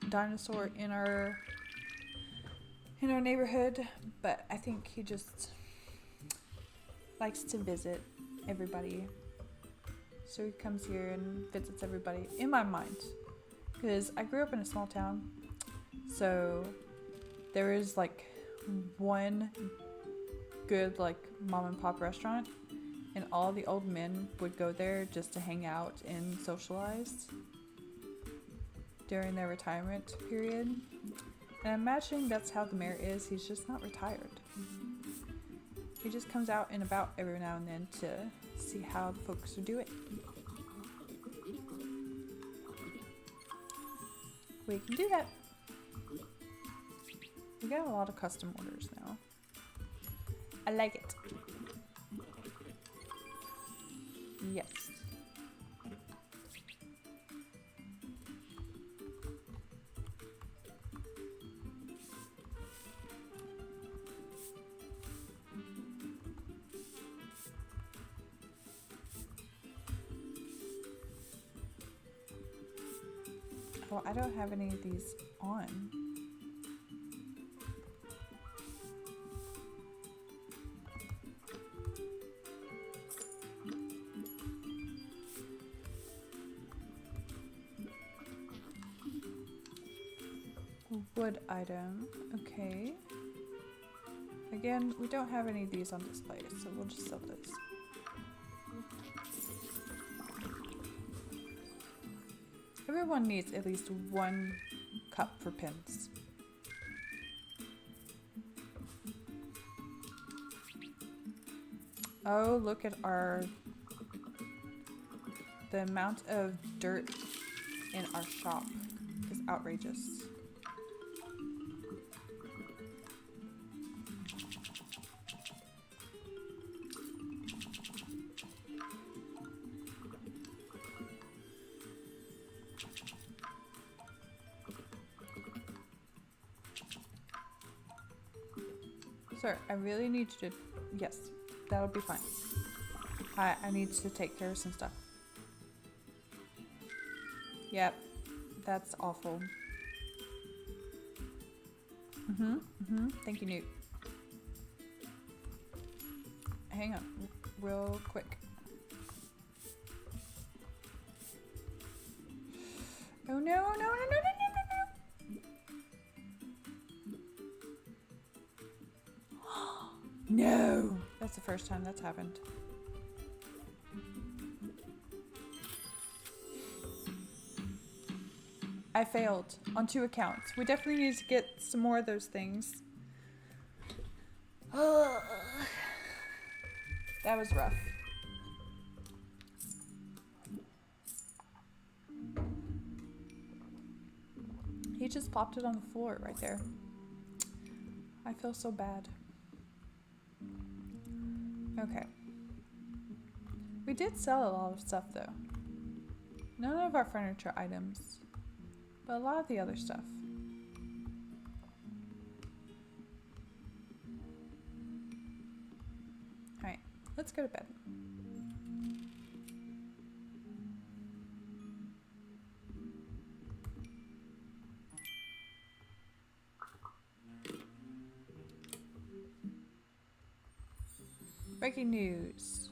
dinosaur in our neighborhood, but I think he just likes to visit everybody. So he comes here and visits everybody, in my mind. Because I grew up in a small town, so there is like one good like mom and pop restaurant, and all the old men would go there just to hang out and socialize during their retirement period. And I'm imagining that's how the mayor is. He's just not retired. He just comes out and about every now and then to see how the folks are doing. We can do that. We got a lot of custom orders now. I like it. Yes. Well, I don't have any of these on. wood item. Okay. Again, we don't have any of these on display, so we'll just sell those. Everyone needs at least one cup for pins. Oh, look at the amount of dirt in our shop is outrageous. Sir, I really need you to... Yes, that'll be fine. I need to take care of some stuff. Yep, that's awful. Thank you, Newt. Hang on, real quick. Oh no, no, no, no, no, no, no, no! No! That's the first time that's happened. I failed on 2 accounts. We definitely need to get some more of those things. That was rough. He just plopped it on the floor right there. I feel so bad. Okay. We did sell a lot of stuff though. None of our furniture items, but a lot of the other stuff. Alright, let's go to bed. Breaking news.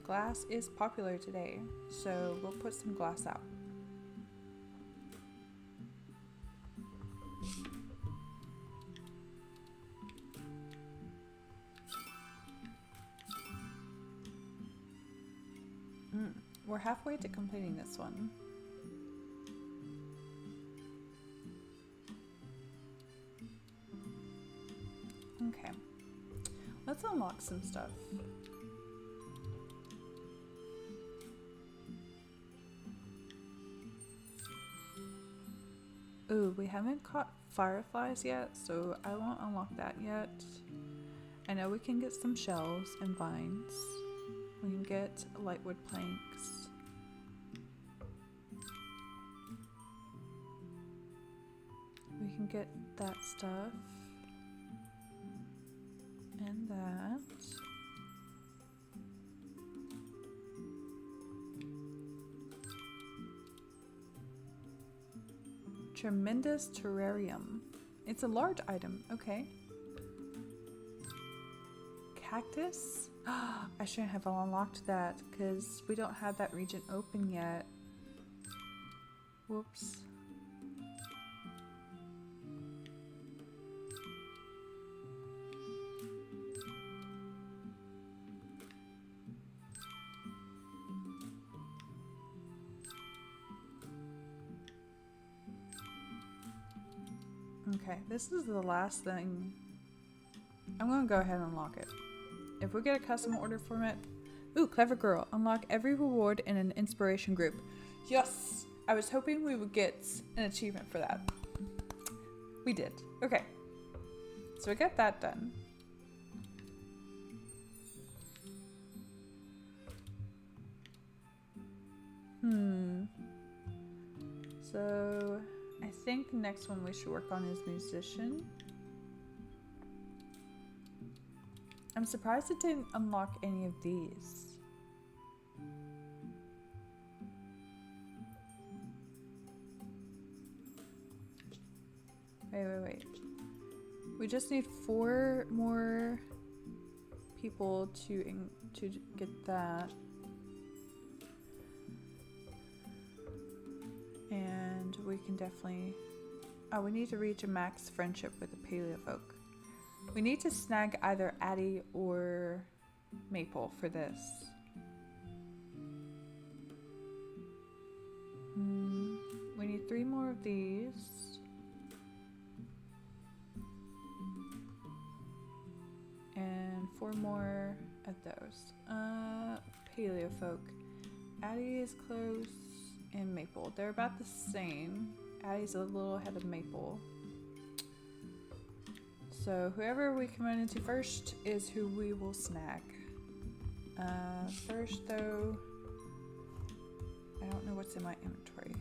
Glass is popular today, so we'll put some glass out. We're halfway to completing this one. Okay, let's unlock some stuff. Ooh, we haven't caught fireflies yet, so I won't unlock that yet. I know we can get some shells and vines. We can get lightwood planks. We can get that stuff. And that. Tremendous terrarium. It's a large item. Okay. Cactus? I shouldn't have unlocked that because we don't have that region open yet. Whoops. Okay, this is the last thing. I'm gonna go ahead and unlock it. If we get a custom order format, ooh, clever girl, unlock every reward in an inspiration group. Yes, I was hoping we would get an achievement for that. We did. Okay, so we got that done. So I think the next one we should work on is musician. I'm surprised it didn't unlock any of these. Wait. We just need 4 more people to get that. we can definitely... Oh, we need to reach a max friendship with the Paleofolk. We need to snag either Addie or Maple for this. We need 3 more of these. And 4 more of those. Paleofolk. Addie is close, and Maple. They're about the same. Addie's a little ahead of Maple. So whoever we can run into first is who we will snag. First though, I don't know what's in my inventory.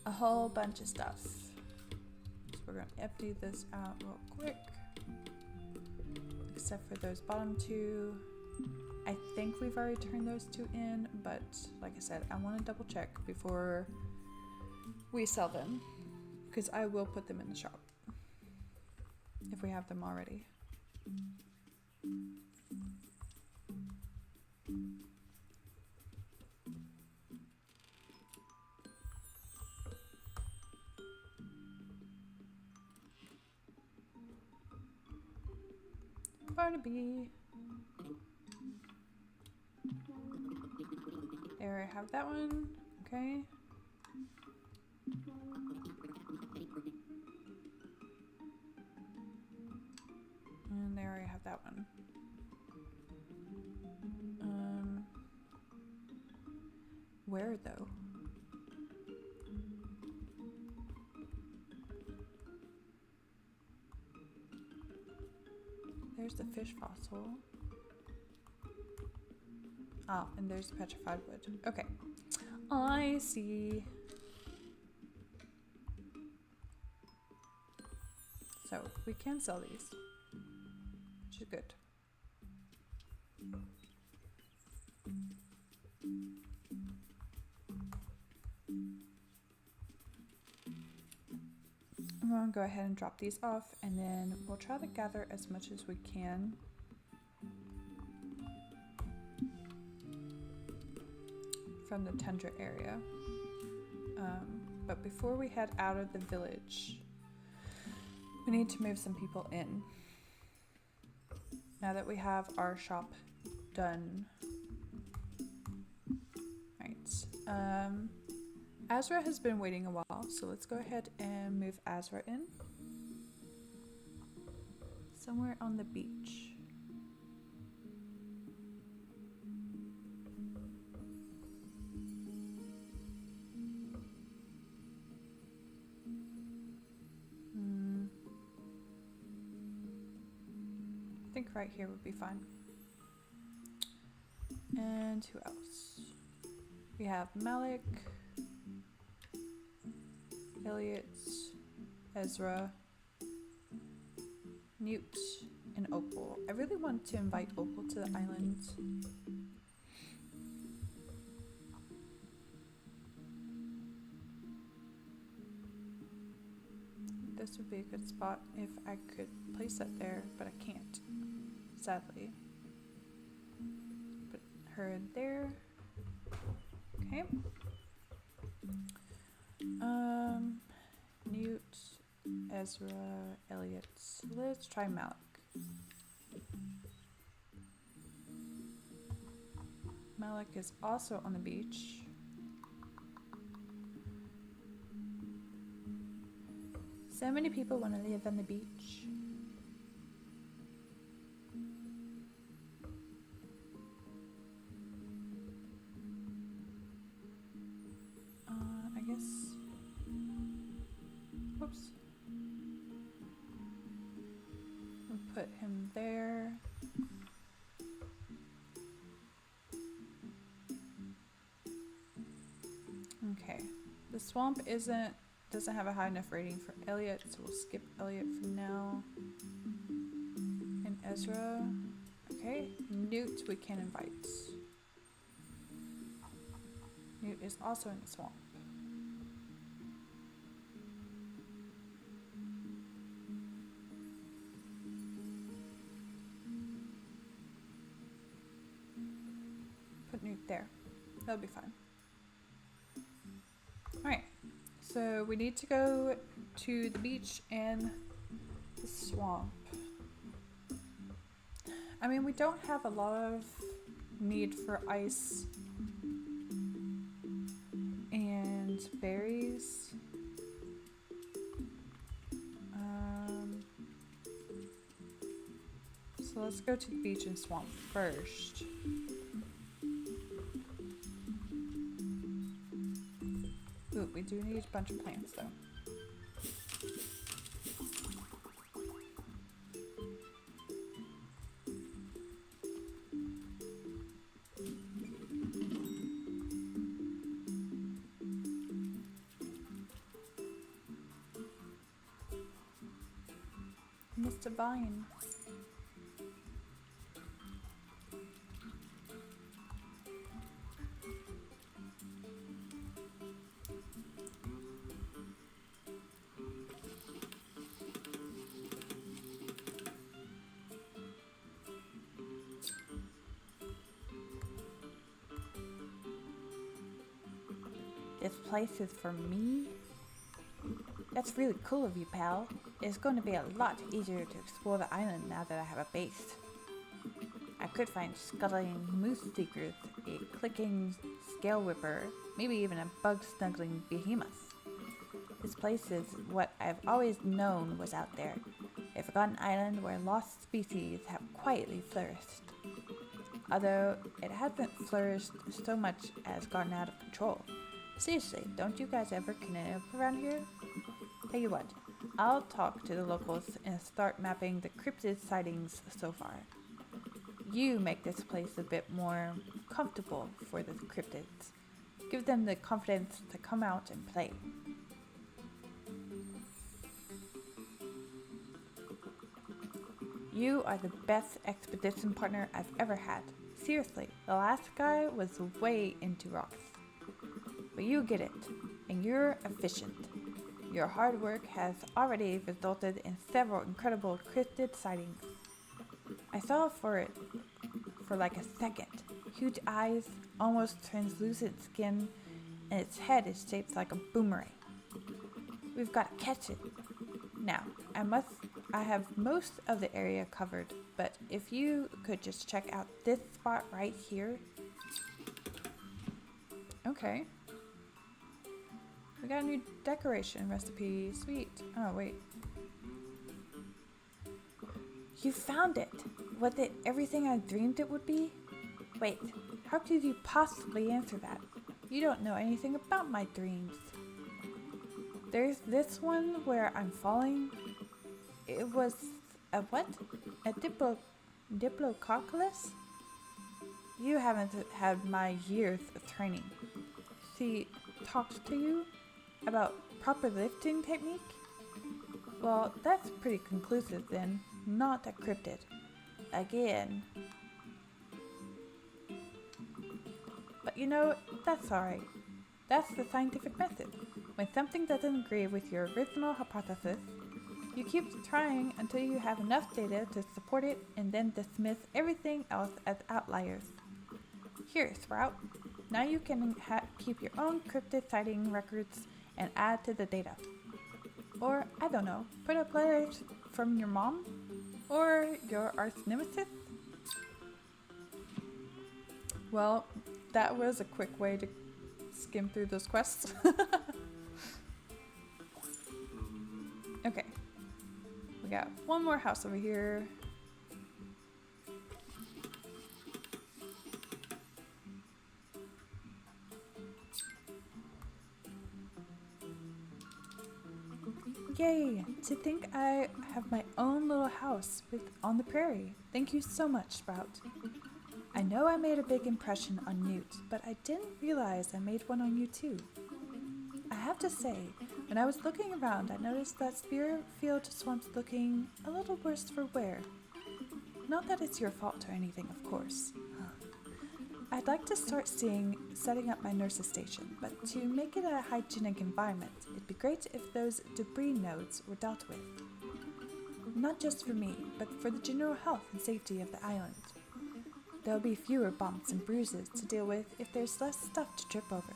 A whole bunch of stuff. So we're gonna empty this out real quick. Except for those bottom 2. I think we've already turned those 2 in, but like I said, I want to double check before we sell them, because I will put them in the shop if we have them already. Barnaby. There, I have that one. Okay. And there I have that one. Where though? There's the fish fossil. Oh, and there's the petrified wood. Okay. I see. So, we can sell these, which is good. I'm going to go ahead and drop these off, and then we'll try to gather as much as we can. From the tundra area. But before we head out of the village, we need to move some people in. Now that we have our shop done. Right. Azra has been waiting a while, so let's go ahead and move Azra in. Somewhere on the beach. I think right here would be fine. And who else? We have Malik, Elliot, Ezra, Newt, and Opal. I really want to invite Opal to the island. This would be a good spot if I could place that there, but I can't, sadly. Put her in there. Okay. Newt, Ezra, Elliot. Let's try Malik. Malik is also on the beach. So many people want to live on the beach. I guess. Whoops. We'll put him there. Okay. The swamp doesn't have a high enough rating for Elliot, so we'll skip Elliot for now. And Ezra. Okay. Newt we can invite. Newt is also in the swamp. Put Newt there. That'll be fine. So we need to go to the beach and the swamp. I mean, we don't have a lot of need for ice and berries. So let's go to the beach and swamp first. Ooh, we do need a bunch of plants though. Mr. Vine. This place is for me? That's really cool of you, pal. It's going to be a lot easier to explore the island now that I have a base. I could find scuttling moose seekers, a clicking scale whipper, maybe even a bug-snuggling behemoth. This place is what I've always known was out there, a forgotten island where lost species have quietly flourished. Although it hasn't flourished so much as gotten out of control. Seriously, don't you guys ever canoe around here? Tell you what, I'll talk to the locals and start mapping the cryptid sightings so far. You make this place a bit more comfortable for the cryptids. Give them the confidence to come out and play. You are the best expedition partner I've ever had. Seriously, the last guy was way into rocks. But you get it, and you're efficient. Your hard work has already resulted in several incredible cryptid sightings. I saw for like a second. Huge eyes, almost translucent skin, and its head is shaped like a boomerang. We've got to catch it. Now, I have most of the area covered, but if you could just check out this spot right here. Okay. We got a new decoration recipe. Sweet. Oh, wait. You found it! Was it everything I dreamed it would be? Wait, how could you possibly answer that? You don't know anything about my dreams. There's this one where I'm falling. It was a what? A Diplococculus? You haven't had my years of training. She talked to you about proper lifting technique? Well, that's pretty conclusive then. Not a cryptid. Again. But you know, that's alright. That's the scientific method. When something doesn't agree with your original hypothesis, you keep trying until you have enough data to support it and then dismiss everything else as outliers. Here, Sprout. Now you can keep your own cryptid sighting records and add to the data. Or, I don't know, put up letters from your mom? Or your arch nemesis? Well, that was a quick way to skim through those quests. Okay. We got one more house over here. Yay! To think I have my own little house on the prairie. Thank you so much, Sprout. I know I made a big impression on Newt, but I didn't realize I made one on you too. I have to say, when I was looking around, I noticed that Spearfield Swamp's looking a little worse for wear. Not that it's your fault or anything, of course. I'd like to start setting up my nurse's station, but to make it a hygienic environment, it'd be great if those debris nodes were dealt with. Not just for me, but for the general health and safety of the island. There'll be fewer bumps and bruises to deal with if there's less stuff to trip over.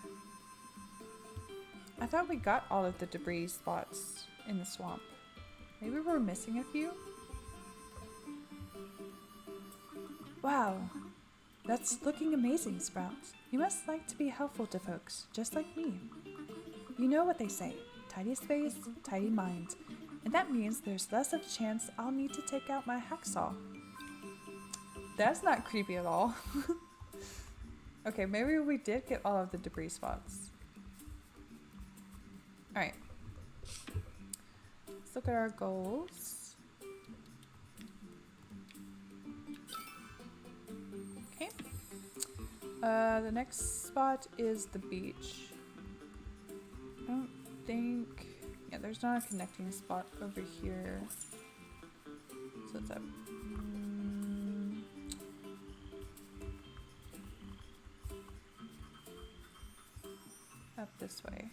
I thought we got all of the debris spots in the swamp. Maybe we're missing a few? Wow, that's looking amazing, Sprout. You must like to be helpful to folks, just like me. You know what they say, tidy space, tidy mind. And that means there's less of a chance I'll need to take out my hacksaw. That's not creepy at all. Okay, maybe we did get all of the debris spots. Alright. Let's look at our goals. Okay. The next spot is the beach. I don't think... Yeah, there's not a connecting spot over here. So it's up. Up this way.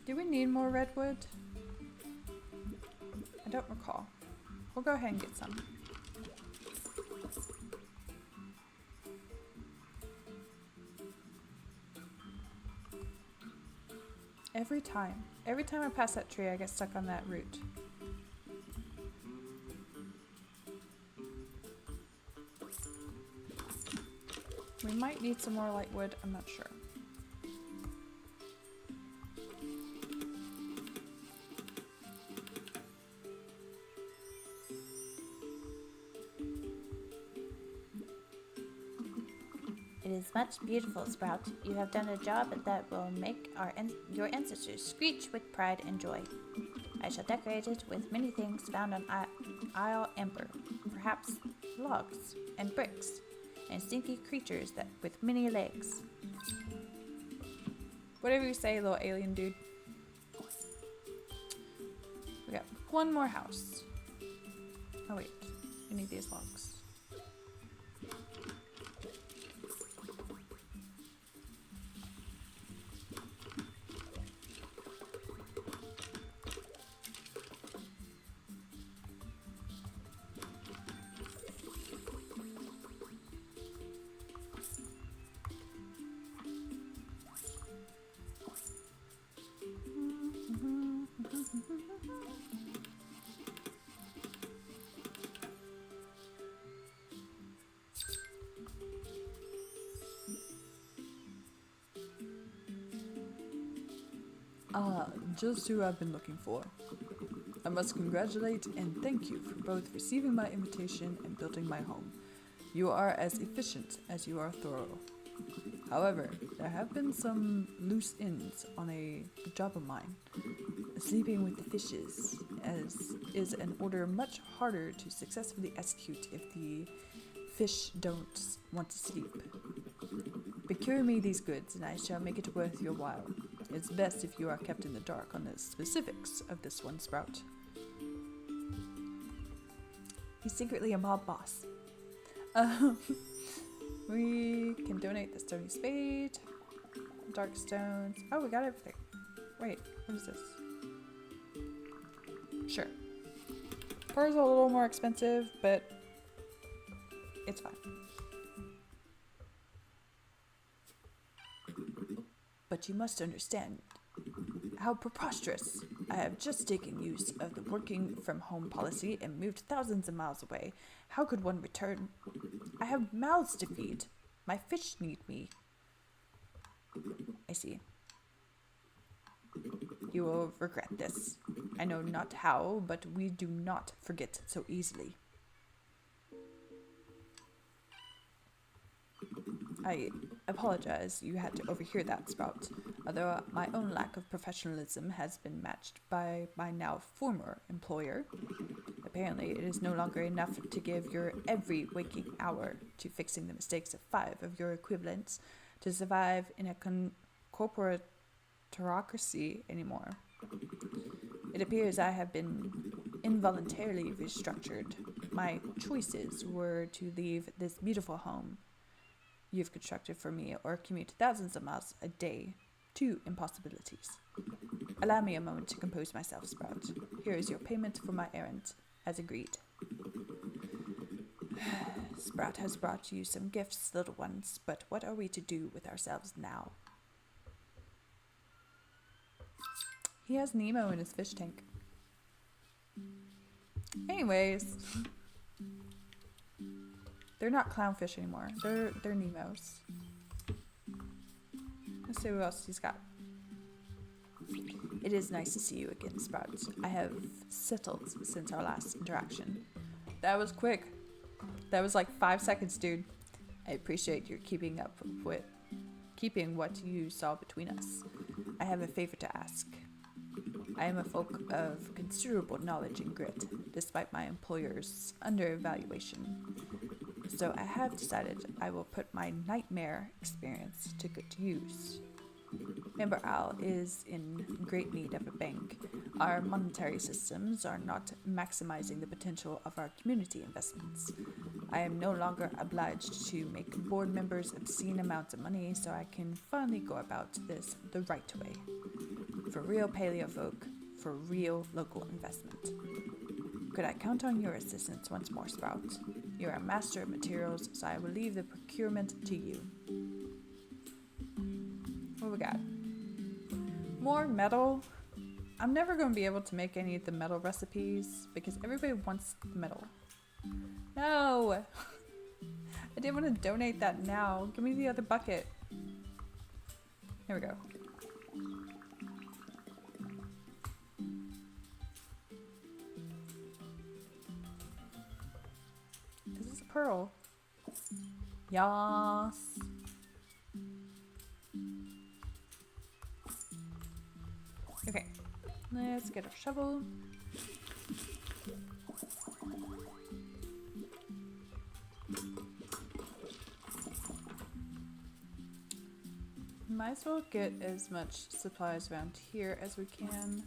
Do we need more redwood? I don't recall. We'll go ahead and get some. Every time I pass that tree, I get stuck on that root. We might need some more light wood, I'm not sure. It is much beautiful, Sprout. You have done a job that will make your ancestors screech with pride and joy. I shall decorate it with many things found on Isle Ember, perhaps logs and bricks, and stinky creatures with many legs. Whatever you say, little alien dude. We got one more house. Oh wait, we need these logs. Just who I've been looking for. I must congratulate and thank you for both receiving my invitation and building my home. You are as efficient as you are thorough. However, there have been some loose ends on a job of mine. Sleeping with the fishes is an order much harder to successfully execute if the fish don't want to sleep. Procure me these goods and I shall make it worth your while. It's best if you are kept in the dark on the specifics of this one, Sprout. He's secretly a mob boss. We can donate the stony spade, dark stones. Oh, we got everything. Wait, what is this? Sure. Pearl's a little more expensive, but it's fine. But you must understand how preposterous. I have just taken use of the working from home policy and moved thousands of miles away. How could one return? I have mouths to feed. My fish need me. I see. You will regret this. I know not how, but we do not forget so easily. I apologize you had to overhear that, Sprout, although my own lack of professionalism has been matched by my now former employer. Apparently, it is no longer enough to give your every waking hour to fixing the mistakes of 5 of your equivalents to survive in a corporatocracy anymore. It appears I have been involuntarily restructured. My choices were to leave this beautiful home you've constructed for me or commute thousands of miles a day. 2 impossibilities. Allow me a moment to compose myself, Sprout. Here is your payment for my errand, as agreed. Sprout has brought you some gifts, little ones, but what are we to do with ourselves now? He has Nemo in his fish tank. Anyways, they're not clownfish anymore. They're Nemos. Let's see what else he's got. It is nice to see you again, Sprout. I have settled since our last interaction. That was quick. That was like 5 seconds, dude. I appreciate your keeping what you saw between us. I have a favor to ask. I am a folk of considerable knowledge and grit, despite my employer's under-evaluation. So I have decided I will put my nightmare experience to good use. Member Al is in great need of a bank. Our monetary systems are not maximizing the potential of our community investments. I am no longer obliged to make board members obscene amounts of money, so I can finally go about this the right way. For real paleo folk, for real local investment. Could I count on your assistance once more, Sprout? You're a master of materials, so I will leave the procurement to you. What we got? More metal. I'm never going to be able to make any of the metal recipes because everybody wants metal. No! I didn't want to donate that now. Give me the other bucket. Here we go. This is a pearl. Yas. Okay, let's get our shovel. Might as well get as much supplies around here as we can.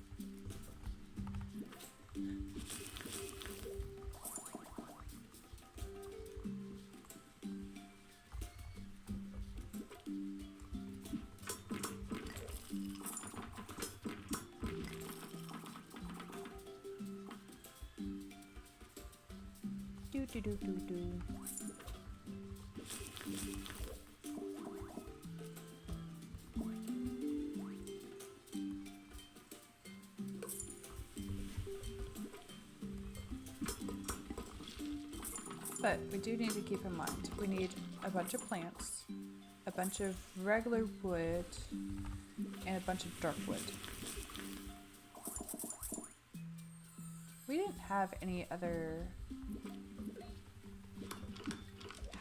Do. But we do need to keep in mind, we need a bunch of plants, a bunch of regular wood, and a bunch of dark wood. We didn't have any other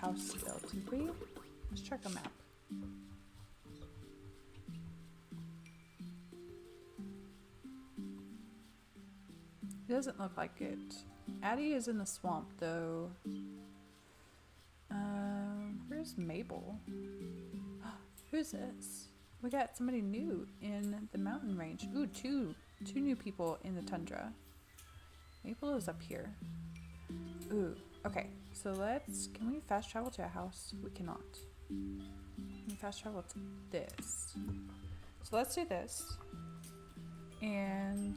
house built, did we? Let's check a map. It doesn't look like it. Addie is in the swamp though. Where's Mabel? Who's this? We got somebody new in the mountain range. Ooh, two new people in the tundra. Mabel is up here. Ooh, okay. So can we fast travel to a house? We cannot. Can we fast travel to this? So let's do this. And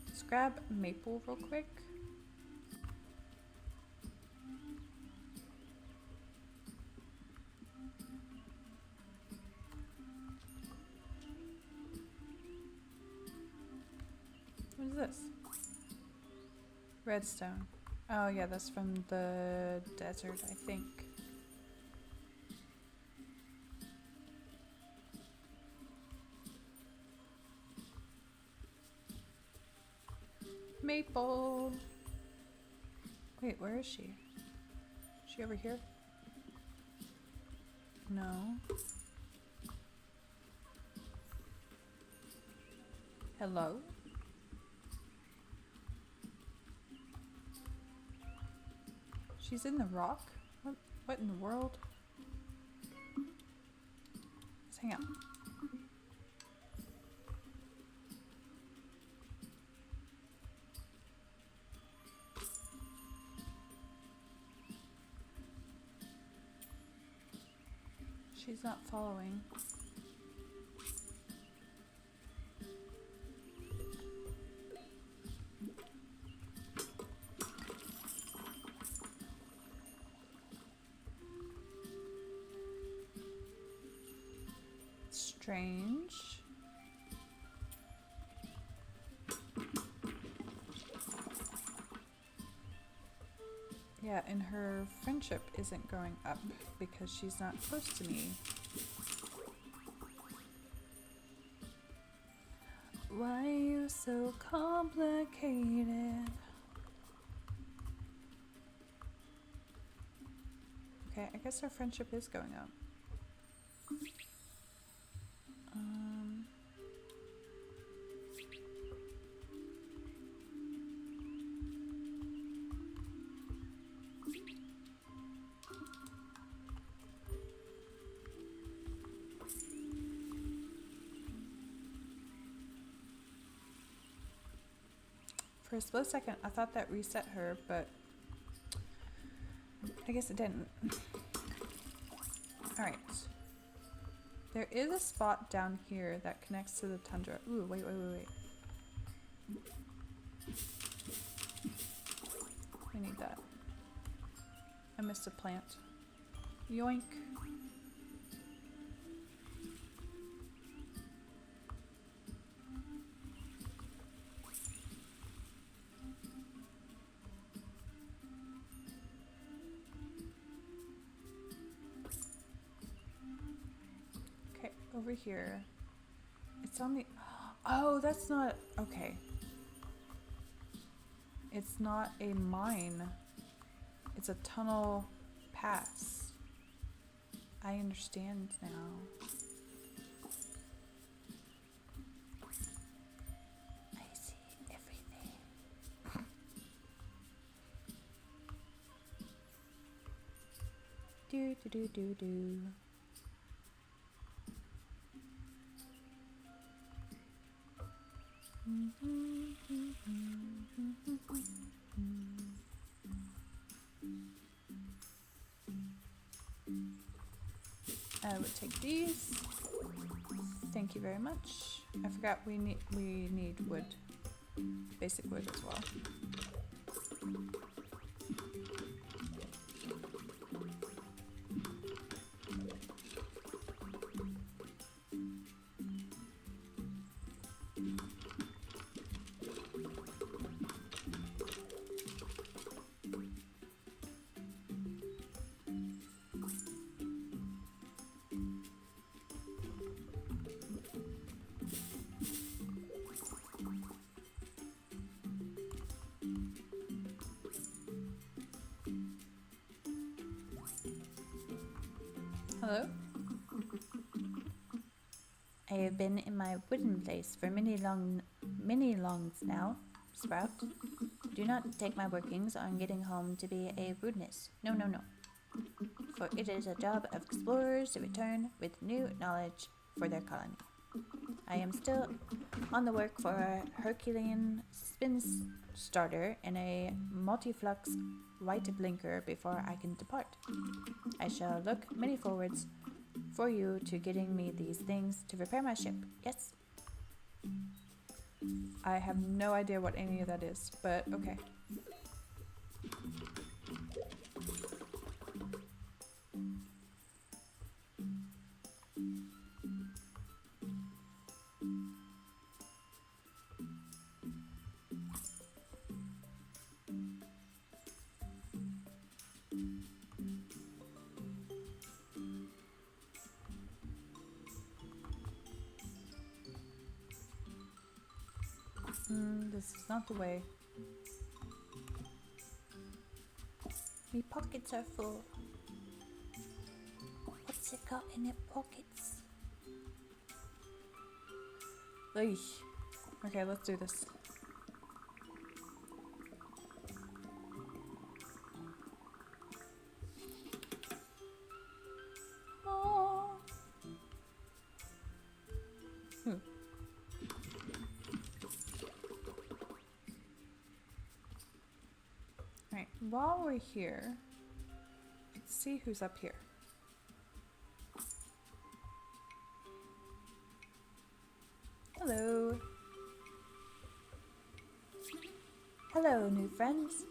let's grab Maple real quick. What is this? Redstone. Oh yeah, that's from the desert, I think. Maple! Wait, where is she? Is she over here? No. Hello? She's in the rock? What in the world? Let's hang out. She's not following. strange. Yeah, and her friendship isn't going up because she's not close to me. Why are you so complicated? Okay, I guess our friendship is going up. For a split second, I thought that reset her, but I guess it didn't. Alright. There is a spot down here that connects to the tundra. Ooh, wait. I need that. I missed a plant. Yoink. Over here. It's on the... Oh, that's not... Okay. It's not a mine. It's a tunnel pass. I understand now. I see everything. Do. I would take these. Thank you very much. I forgot we need wood. Basic wood as well. Hello? I have been in my wooden place for many longs now, Sprout. Do not take my workings on getting home to be a rudeness. No. For it is a job of explorers to return with new knowledge for their colony. I am still on the work for a Herculean spin starter and a multiflux white blinker before I can depart. I shall look many forwards for you to getting me these things to repair my ship. Yes? I have no idea what any of that is, but okay. This is not the way. My pockets are full. What's it got in it pockets? Eesh. Okay, let's do this. Oh. Alright, while we're here, let's see who's up here. Hello. Hello, new friends.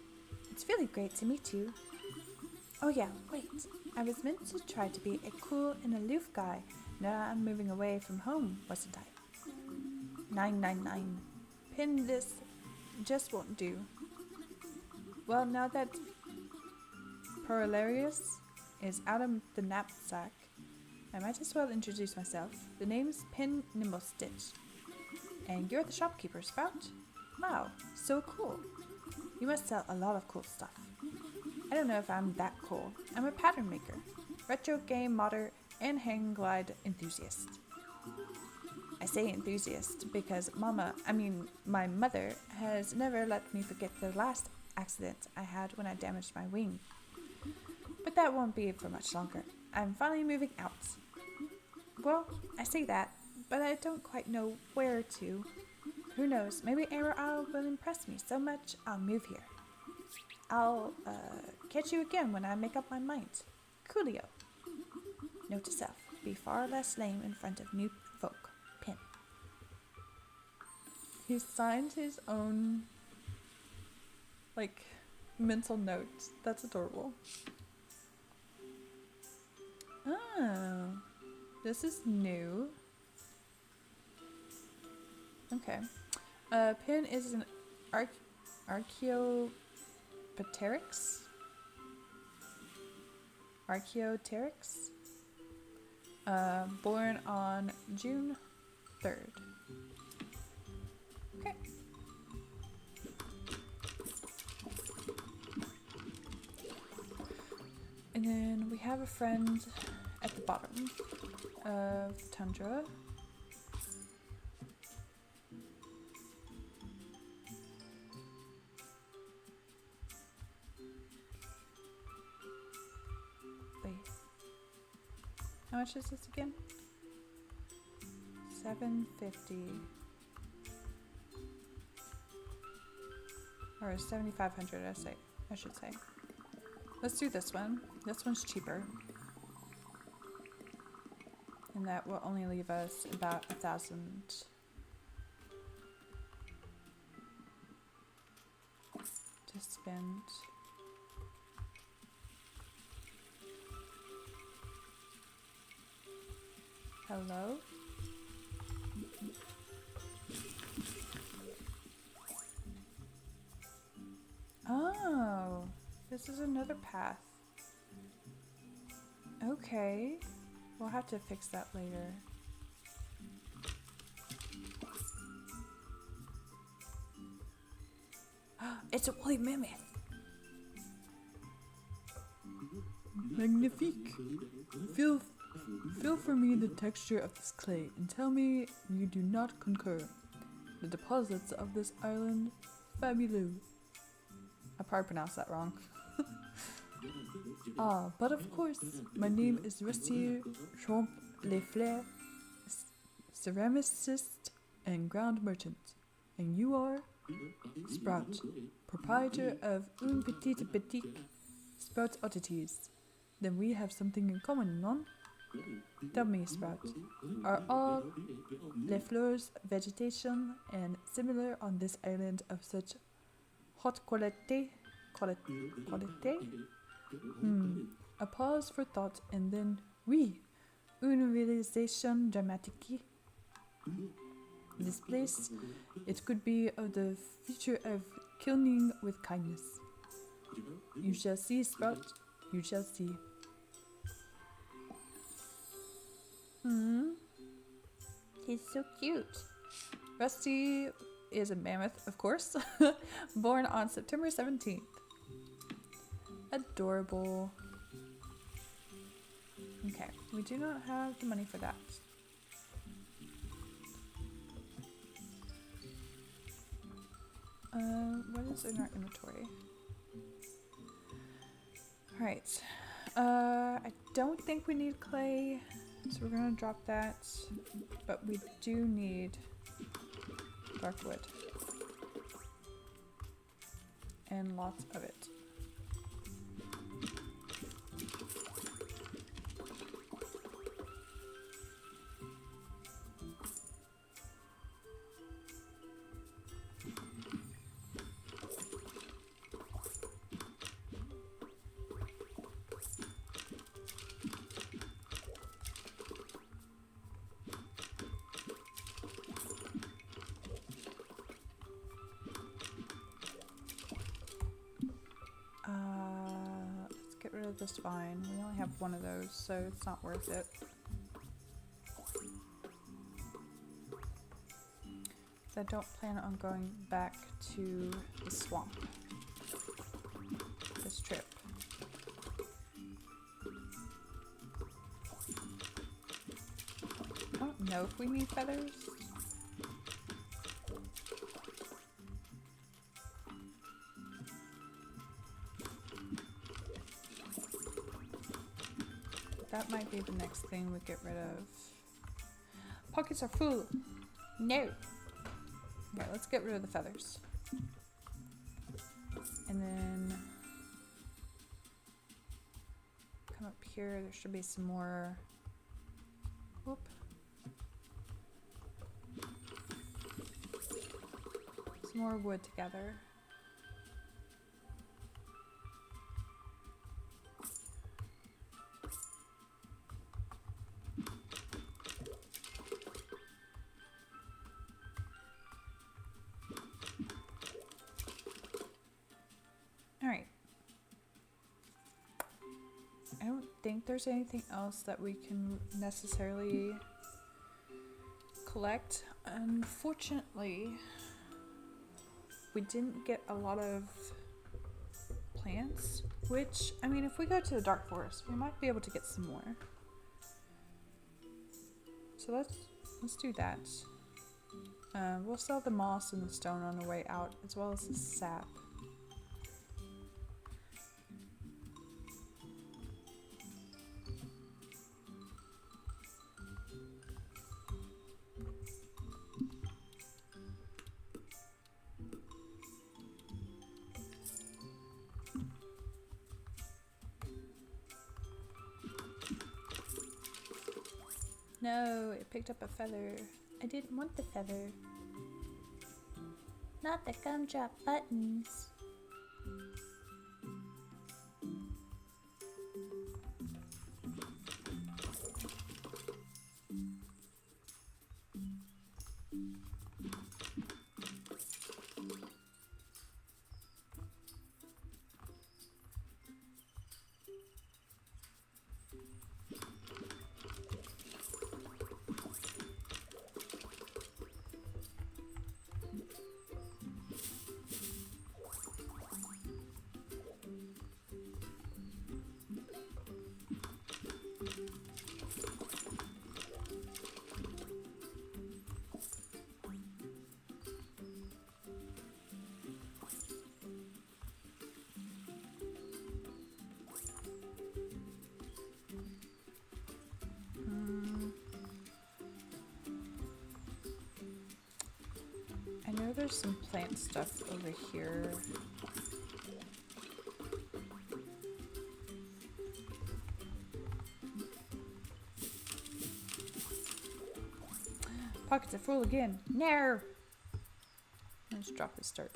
It's really great to meet you. Oh yeah, wait. I was meant to try to be a cool and aloof guy, Now I'm moving away from home, wasn't I? 999. Pin, this just won't do. Well, now that Porolarius is out of the knapsack, I might as well introduce myself. The name's Pin Nimblestitch. And you're the shopkeeper, Sprout? Wow, so cool. You must sell a lot of cool stuff. I don't know if I'm that cool. I'm a pattern maker, retro game modder, and hang glide enthusiast. I say enthusiast because my mother has never let me forget the last accident I had when I damaged my wing. But that won't be for much longer. I'm finally moving out. Well, I say that, but I don't quite know where to. Who knows, maybe Arrow Isle will impress me so much I'll move here. I'll catch you again when I make up my mind. Coolio. Note to self, be far less lame in front of new folk. Pin. He signed his own, mental notes. That's adorable. Oh, this is new. Okay. Pin is an Archaeopteryx? Archaeopteryx? Born on June 3rd. Okay. And then we have a friend at the bottom of Tundra. Wait. How much is this again? $750. Or $7,500, I should say. Let's do this one. This one's cheaper. And that will only leave us about 1,000 to spend. Hello? Oh, this is another path. Okay, we'll have to fix that later. It's a woolly mammoth. Magnifique. Feel for me the texture of this clay and tell me you do not concur. The deposits of this island, fabuleux. I probably pronounced that wrong. Ah, but of course, my name is Rusty Trompe Les Fleurs, ceramicist and ground merchant. And you are? Sprout, proprietor of Un Petit Boutique, Sprout Oddities. Then we have something in common, non? Tell me, Sprout, are all les fleurs vegetation and similar on this island of such haute qualité? A pause for thought and then, oui, une réalisation dramatique. This place, it could be of the future of killing with kindness. You shall see, Sprout, you shall see. He's so cute. Rusty is a mammoth, of course, born on September 17th. Adorable. Okay, we do not have the money for that. What is in our inventory? Alright. I don't think we need clay, so we're gonna drop that. But we do need dark wood. And lots of it. just fine. We only have one of those, so it's not worth it. I don't plan on going back to the swamp this trip. I don't know if we need feathers. That might be the next thing we get rid of. Pockets are full. No. Okay, let's get rid of the feathers. And then come up here. There should be some more. Whoop. Some more wood together. Alright. I don't think there's anything else that we can necessarily collect. Unfortunately, we didn't get a lot of plants, which, I mean, if we go to the dark forest, we might be able to get some more. So let's do that. We'll sell the moss and the stone on the way out, as well as the sap. No, it picked up a feather. I didn't want the feather. Not the gumdrop buttons. I know there's some plant stuff over here. Pockets are full again. No! Let's drop this dirt.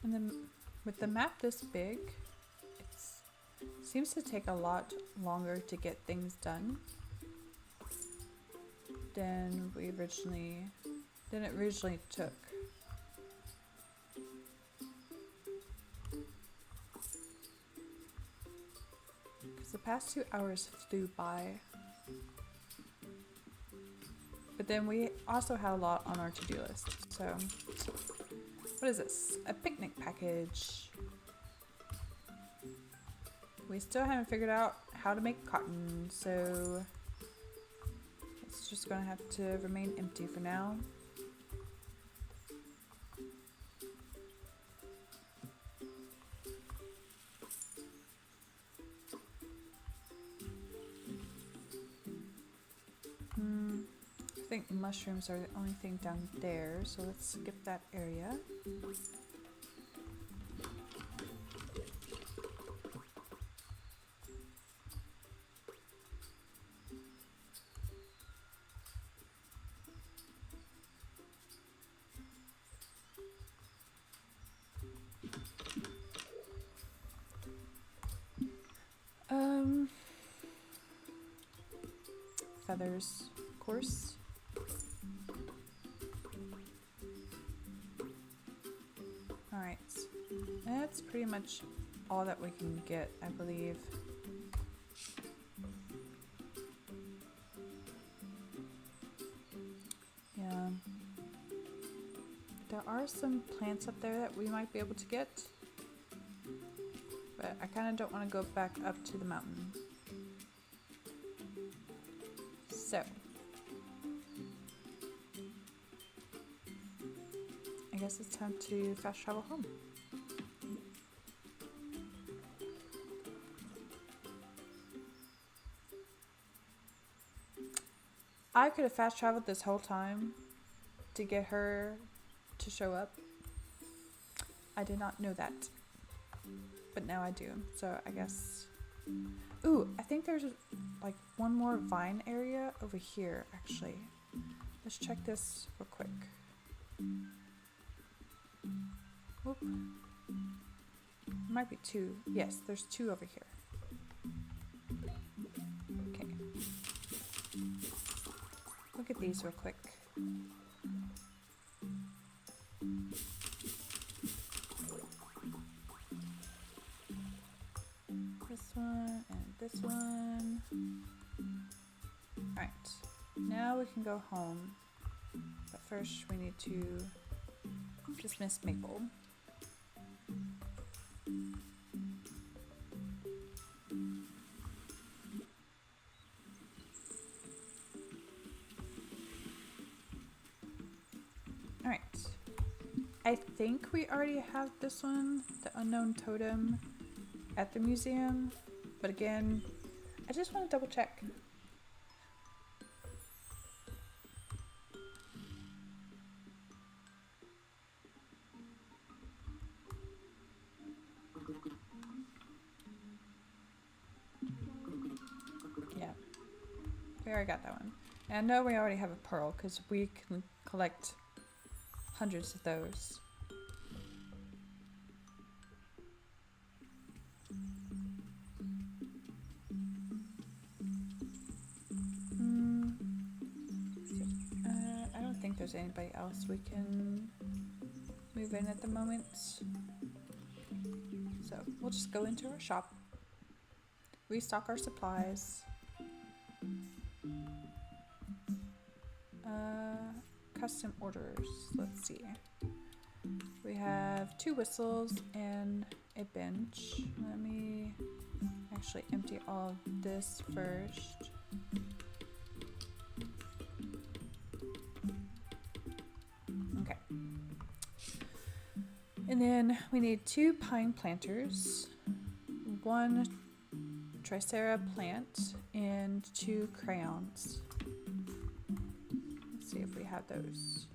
And then with the map this big, it seems to take a lot longer to get things done than it originally took. Because the past 2 hours flew by. But then we also had a lot on our to-do list, so what is this? A picnic package. We still haven't figured out how to make cotton, so it's just gonna have to remain empty for now. I think mushrooms are the only thing down there, so let's skip that area. feathers, of course. Alright, that's pretty much all that we can get, I believe. Yeah. There are some plants up there that we might be able to get, but I kind of don't want to go back up to the mountain. So, I guess it's time to fast travel home. I could have fast traveled this whole time to get her to show up. I did not know that, but now I do. So I guess. Ooh, I think there's like one more vine area over here. Actually, let's check this real quick. Whoop. There might be two. Yes, there's two over here. Okay. Look at these real quick. This one and this one. Alright, now we can go home. But first we need to dismiss Maple. Alright. I think we already have this one, the unknown totem, at the museum. But again, I just want to double check. Yeah. We already got that one. And I know we already have a pearl because we can collect hundreds of those. I don't think there's anybody else we can move in at the moment. So we'll just go into our shop, restock our supplies. Custom orders. Let's see. We have 2 whistles and a bench. Let me actually empty all of this first. Okay. And then we need 2 pine planters, 1 tricera plant, and 2 crayons. See if we have those.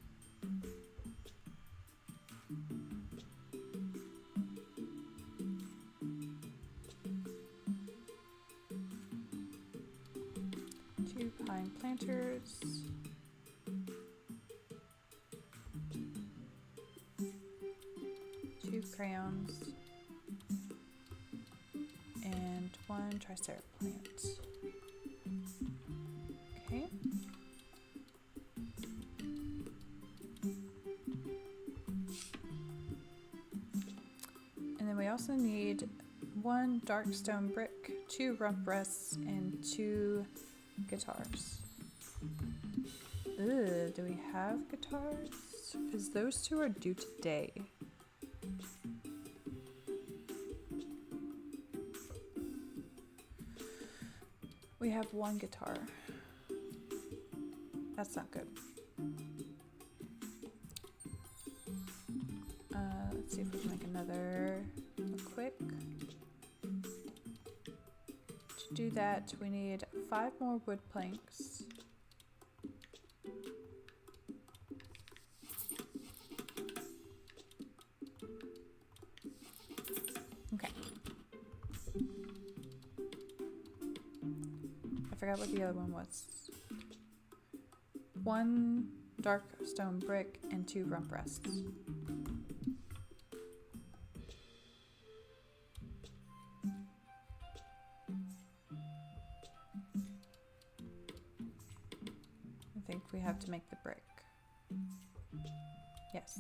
Two pine planters. 2 crayons. And 1 tricera plant. Okay. We also need 1 dark stone brick, 2 rump rests, and 2 guitars. Ugh, do we have guitars? Because those 2 are due today. We have 1 guitar. That's not good. Let's see if we can make another real quick. To do that, we need 5 more wood planks. Okay. I forgot what the other one was. 1 dark stone brick and 2 rump rests. we have to make the brick. Yes.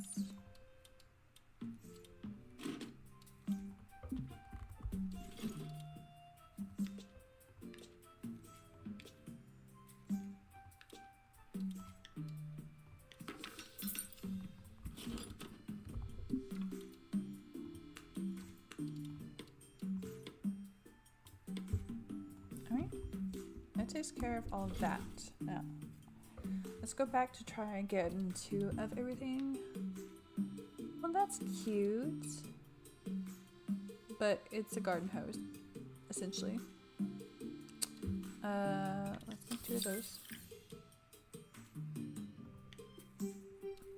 Alright. That takes care of all of that. Now, let's go back to try and get into of everything. Well, that's cute. But it's a garden hose, essentially. Let's make 2 of those.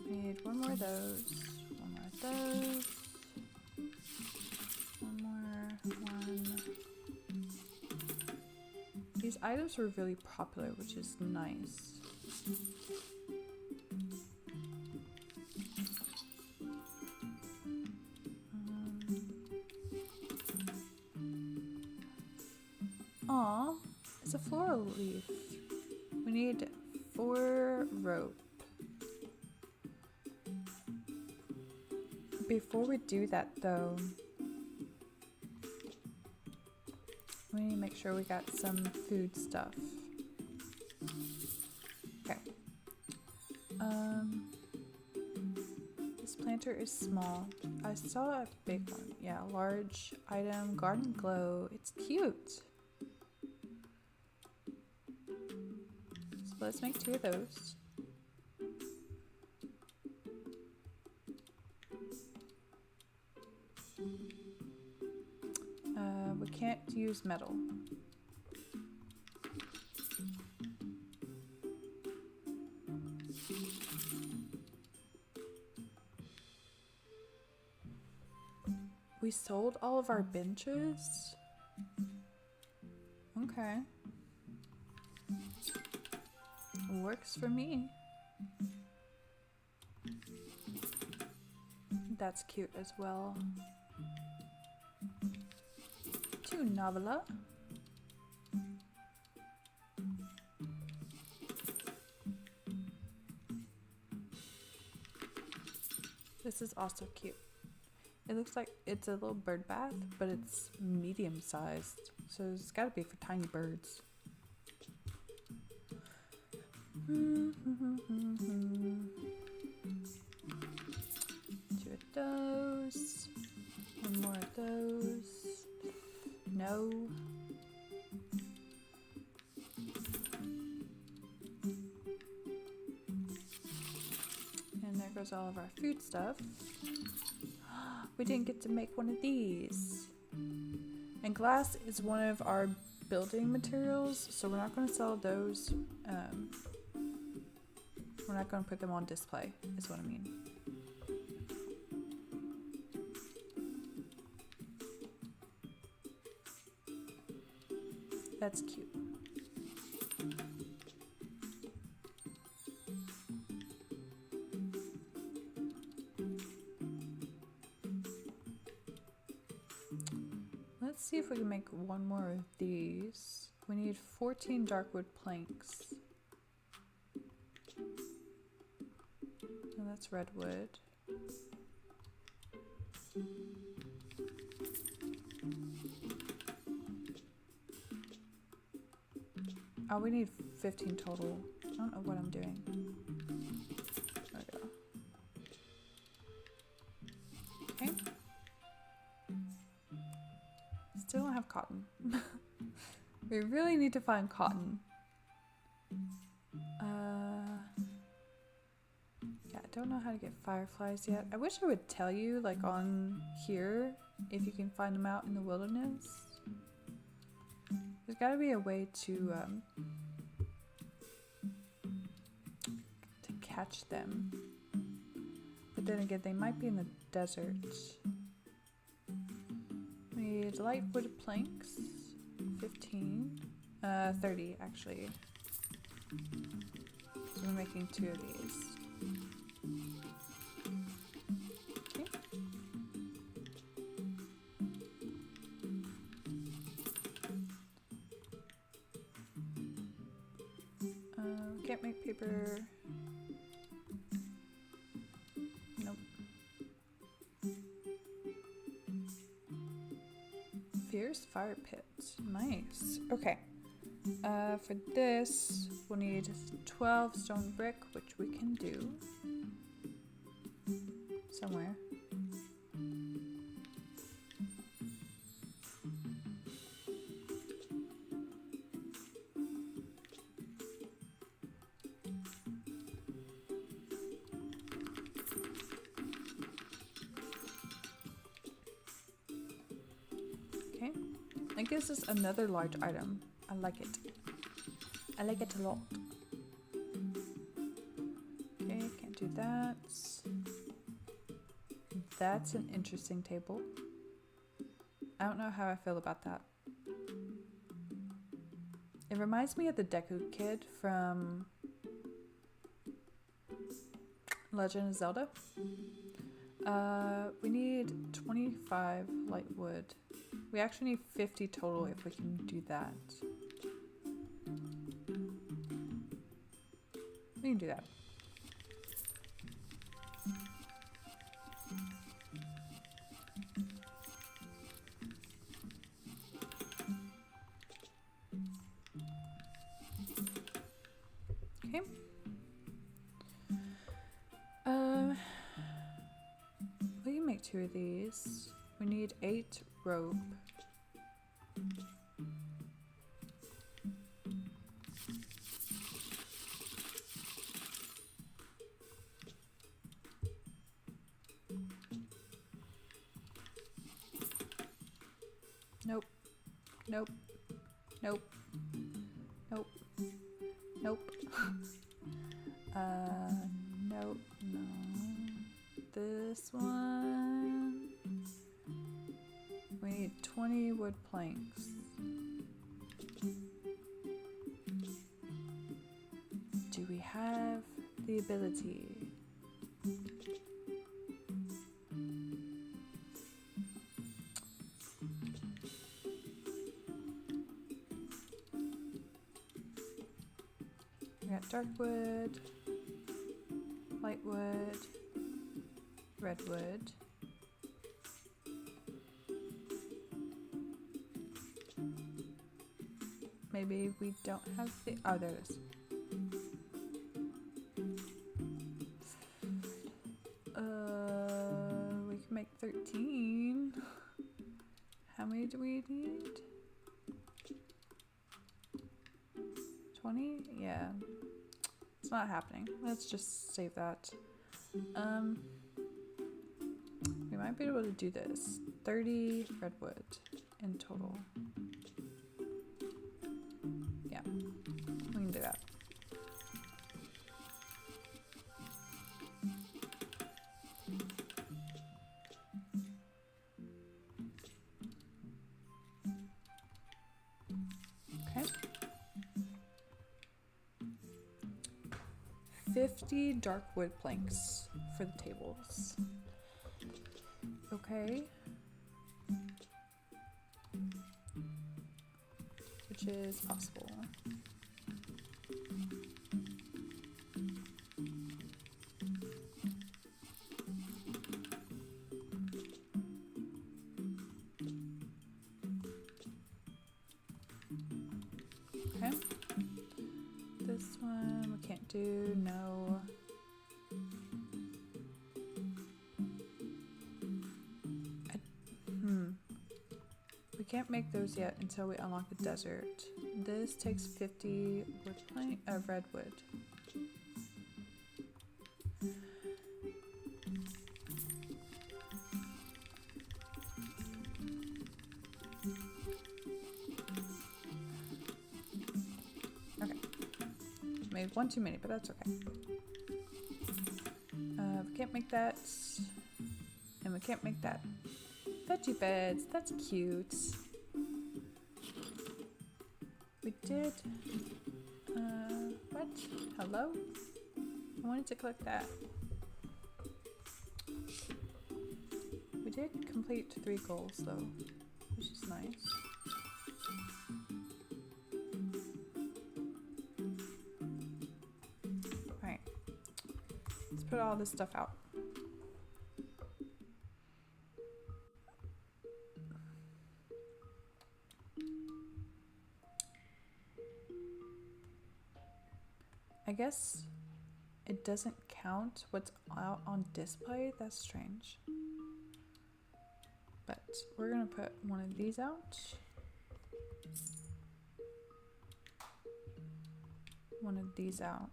Need 1 more of those. 1 more of those. 1 more. 1. These items were really popular, which is nice. Aw, it's a floral leaf. We need 4 rope. Before we do that though, we need to make sure we got some food stuff. Okay. This planter is small. I saw a big one. Yeah, large item, garden glow. It's cute. So let's make 2 of those. We can't use metal. We sold all of our benches? Okay. Works for me. That's cute as well. 2 novella. This is also cute. It looks like it's a little bird bath, but it's medium sized. So it's gotta be for tiny birds. 2 of those. 1 more of those. No. And there goes all of our food stuff. We didn't get to make one of these. And glass is one of our building materials, so we're not going to sell those. We're not going to put them on display, is what I mean. That's cute. Let's see if we can make 1 more of these. We need 14 darkwood planks. Oh, that's redwood. Oh, we need 15 total. I don't know what I'm doing. There we go. Okay. Still don't have cotton. We really need to find cotton. Yeah, I don't know how to get fireflies yet. I wish I would tell you, like on here, if you can find them out in the wilderness. There's got to be a way to catch them. But then again, they might be in the desert. We need light wood planks. 15. 30 actually. So we're making 2 of these. Okay. We can't make paper. Nope. Fierce fire pit. Nice. Okay. For this, we'll need 12 stone brick, which we can do. Somewhere. Okay. That gives us another large item. I like it. I like it a lot. Okay, can't do that. That's an interesting table. I don't know how I feel about that. It reminds me of the Deku Kid from Legend of Zelda. We need 25 light wood. We actually need 50 total if we can do that. We can do that. Okay. We can make 2 of these. We need 8 rope. Nope. Nope. Nope. Nope. Nope. Nope. No. This one. We need 20 wood planks. Do we have the ability? We got dark wood, light wood, red wood. Maybe we don't have the... Oh, there it is. We can make 13. How many do we need? 20? Yeah. It's not happening. Let's just save that. We might be able to do this. 30 redwood in total. Yeah, we can do that. Okay. 50 dark wood planks for the tables. Okay. Which is possible. Okay. This one we can't do, no. We can't make those yet until we unlock the desert. This takes 50 wood plank, redwood. Okay. Made one too many, but that's okay. We can't make that. And we can't make that. Veggie beds, that's cute. We did, what? Hello? I wanted to click that. We did complete 3 goals though, which is nice. put all this stuff out. I guess it doesn't count what's out on display. That's strange. But we're gonna put one of these out. One of these out.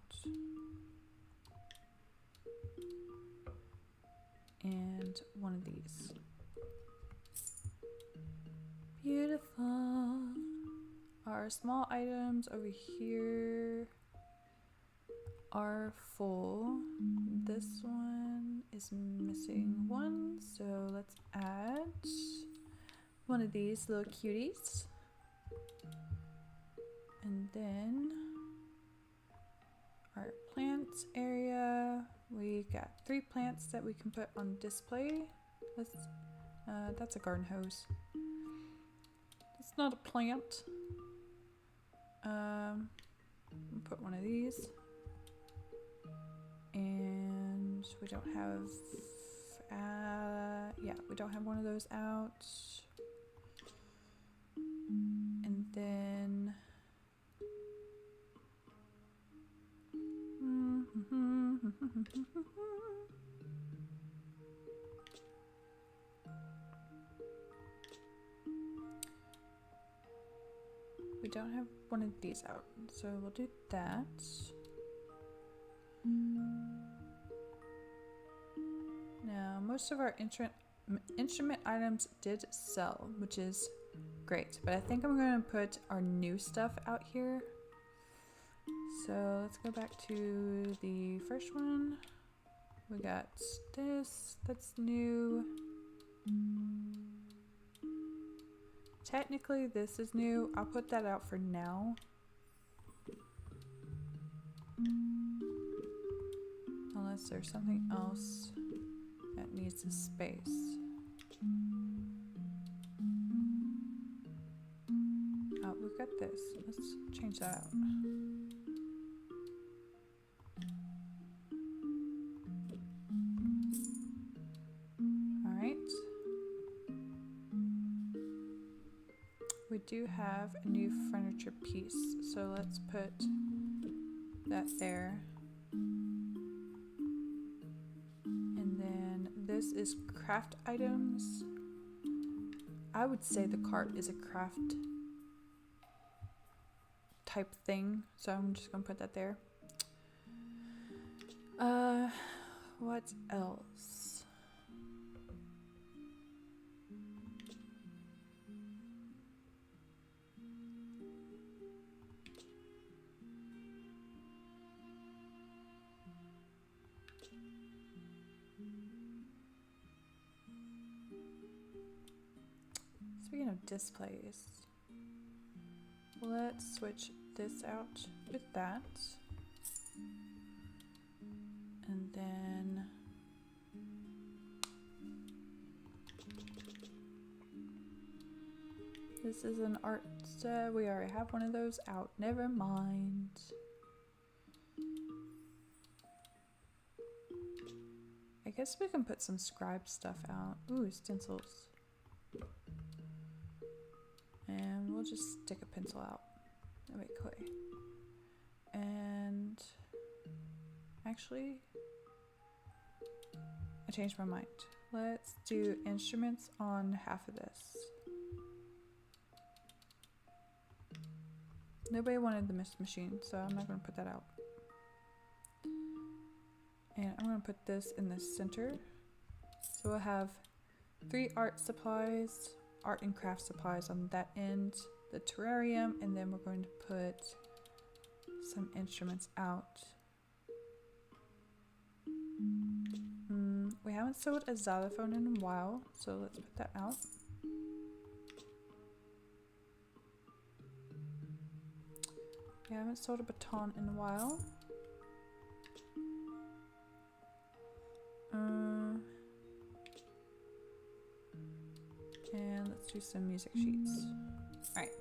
And one of these. Beautiful. Our small items over here are full. This one is missing one, so let's add one of these little cuties. And then our plants area, we got 3 plants that we can put on display. Let's that's a garden hose. It's not a plant. We'll put one of these. And we don't have, yeah, we don't have one of those out. And then, we don't have one of these out, so we'll do that. Now, most of our instrument items did sell, which is great, but I think I'm going to put our new stuff out here. So let's go back to the first one. We got this, that's new. Technically this is new. I'll put that out for now. Unless there's something else that needs a space. Oh, we've got this. Let's change that out. Alright. We do have a new furniture piece, so let's put that there. This is craft items. I would say the cart is a craft type thing, so I'm just gonna put that there. What else? Speaking of displays, let's switch this out with that. And then this is an art set. We already have one of those out. Never mind. I guess we can put some scribe stuff out. Ooh, stencils. And we'll just stick a pencil out. Oh wait, clay. And actually, I changed my mind. Let's do instruments on half of this. Nobody wanted the mist machine, so I'm not going to put that out. And I'm going to put this in the center. So we'll have 3 art supplies, art and craft supplies on that end, the terrarium, and then we're going to put some instruments out. We haven't sold a xylophone in a while, so let's put that out. We haven't sold a baton in a while. And let's do some music sheets. Alright.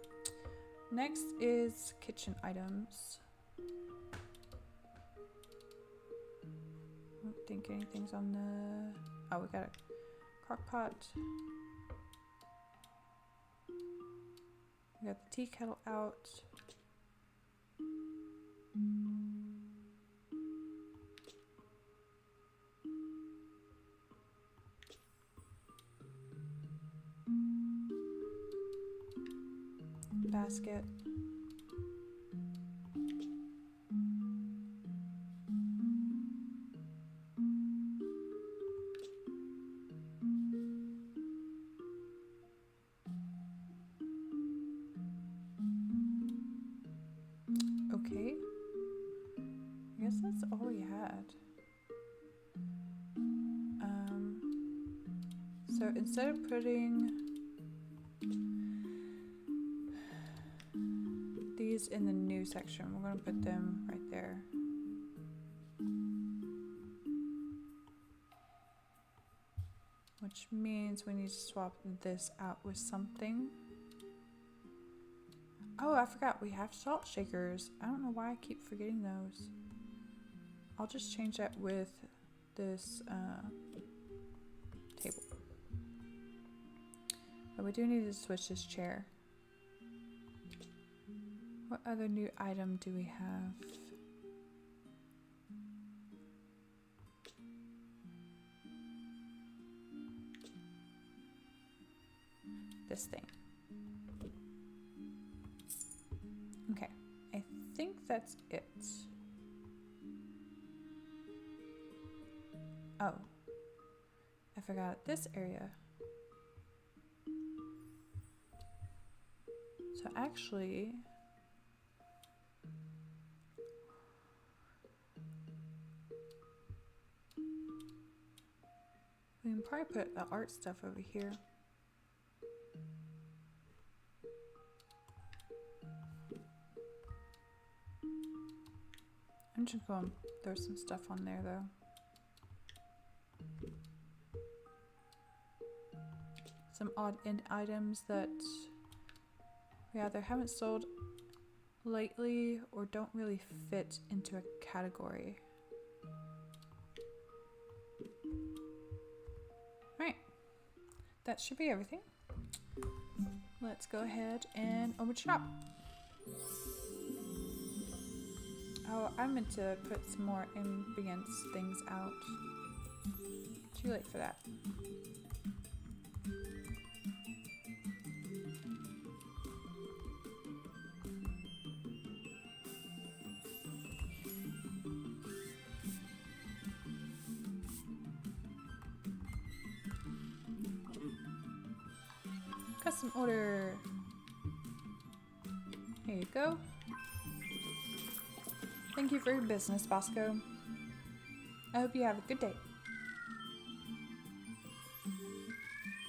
Next is kitchen items. think anything's on the... Oh, we got a crock pot. We got the tea kettle out. Basket. Okay. I guess that's all we had. So instead of putting these in the new section, we're going to put them right there. Which means we need to swap this out with something. Oh, I forgot we have salt shakers. I don't know why I keep forgetting those. I'll just change that with this table. But we do need to switch this chair. What other new item do we have? This thing. Okay, I think that's it. Oh, I forgot this area. So actually, we can probably put the art stuff over here. I'm just going to throw some stuff on there though. Some odd end items that we either haven't sold lately or don't really fit into a category. Alright, that should be everything. Let's go ahead and open shop. Oh, I meant to put some more ambience things out. Too late for that. Custom order. Here you go. Thank you for your business, Bosco. I hope you have a good day.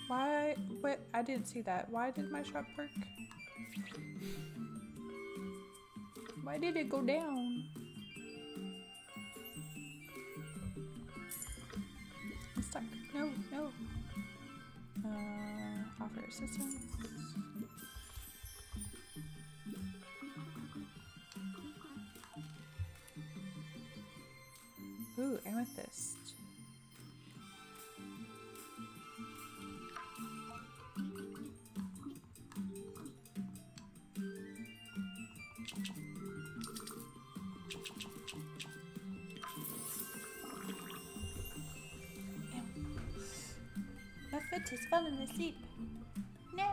Why? What? I didn't see that. Why did my shop work? Why did it go down? I'm stuck. No, no. Offer assistance. Ooh, amethyst. My foot has fallen asleep. No.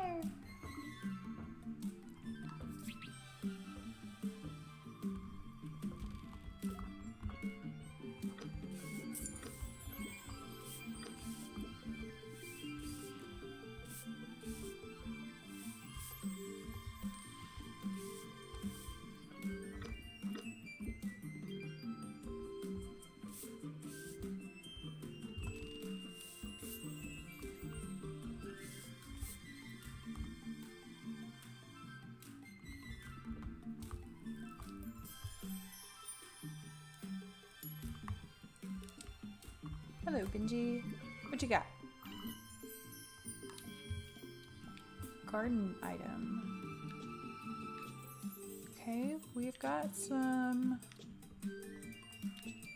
Hello, Genji. What you got? Garden item. Okay, we've got some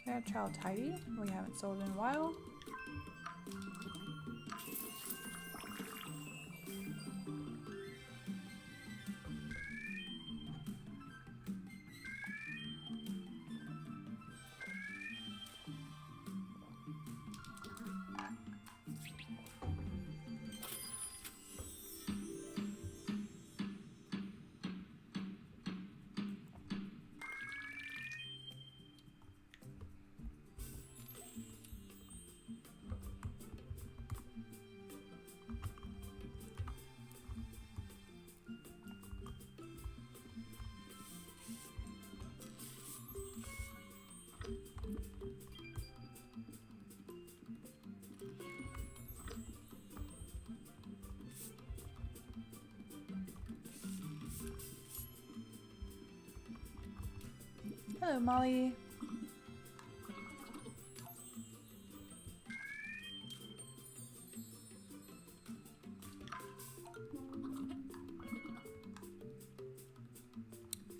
Yeah, Child Tidy. We haven't sold in a while. Hello, Molly.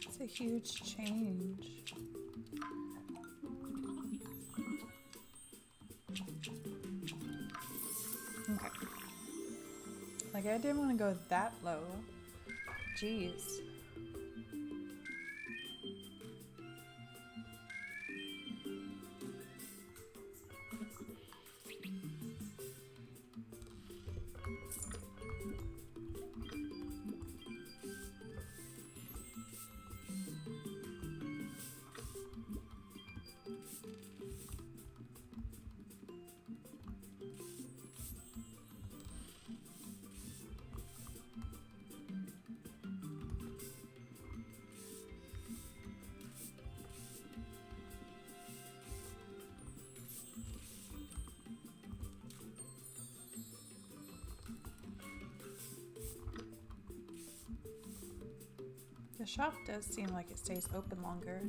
It's a huge change. Okay. Like, I didn't want to go that low. Jeez. The shop does seem like it stays open longer.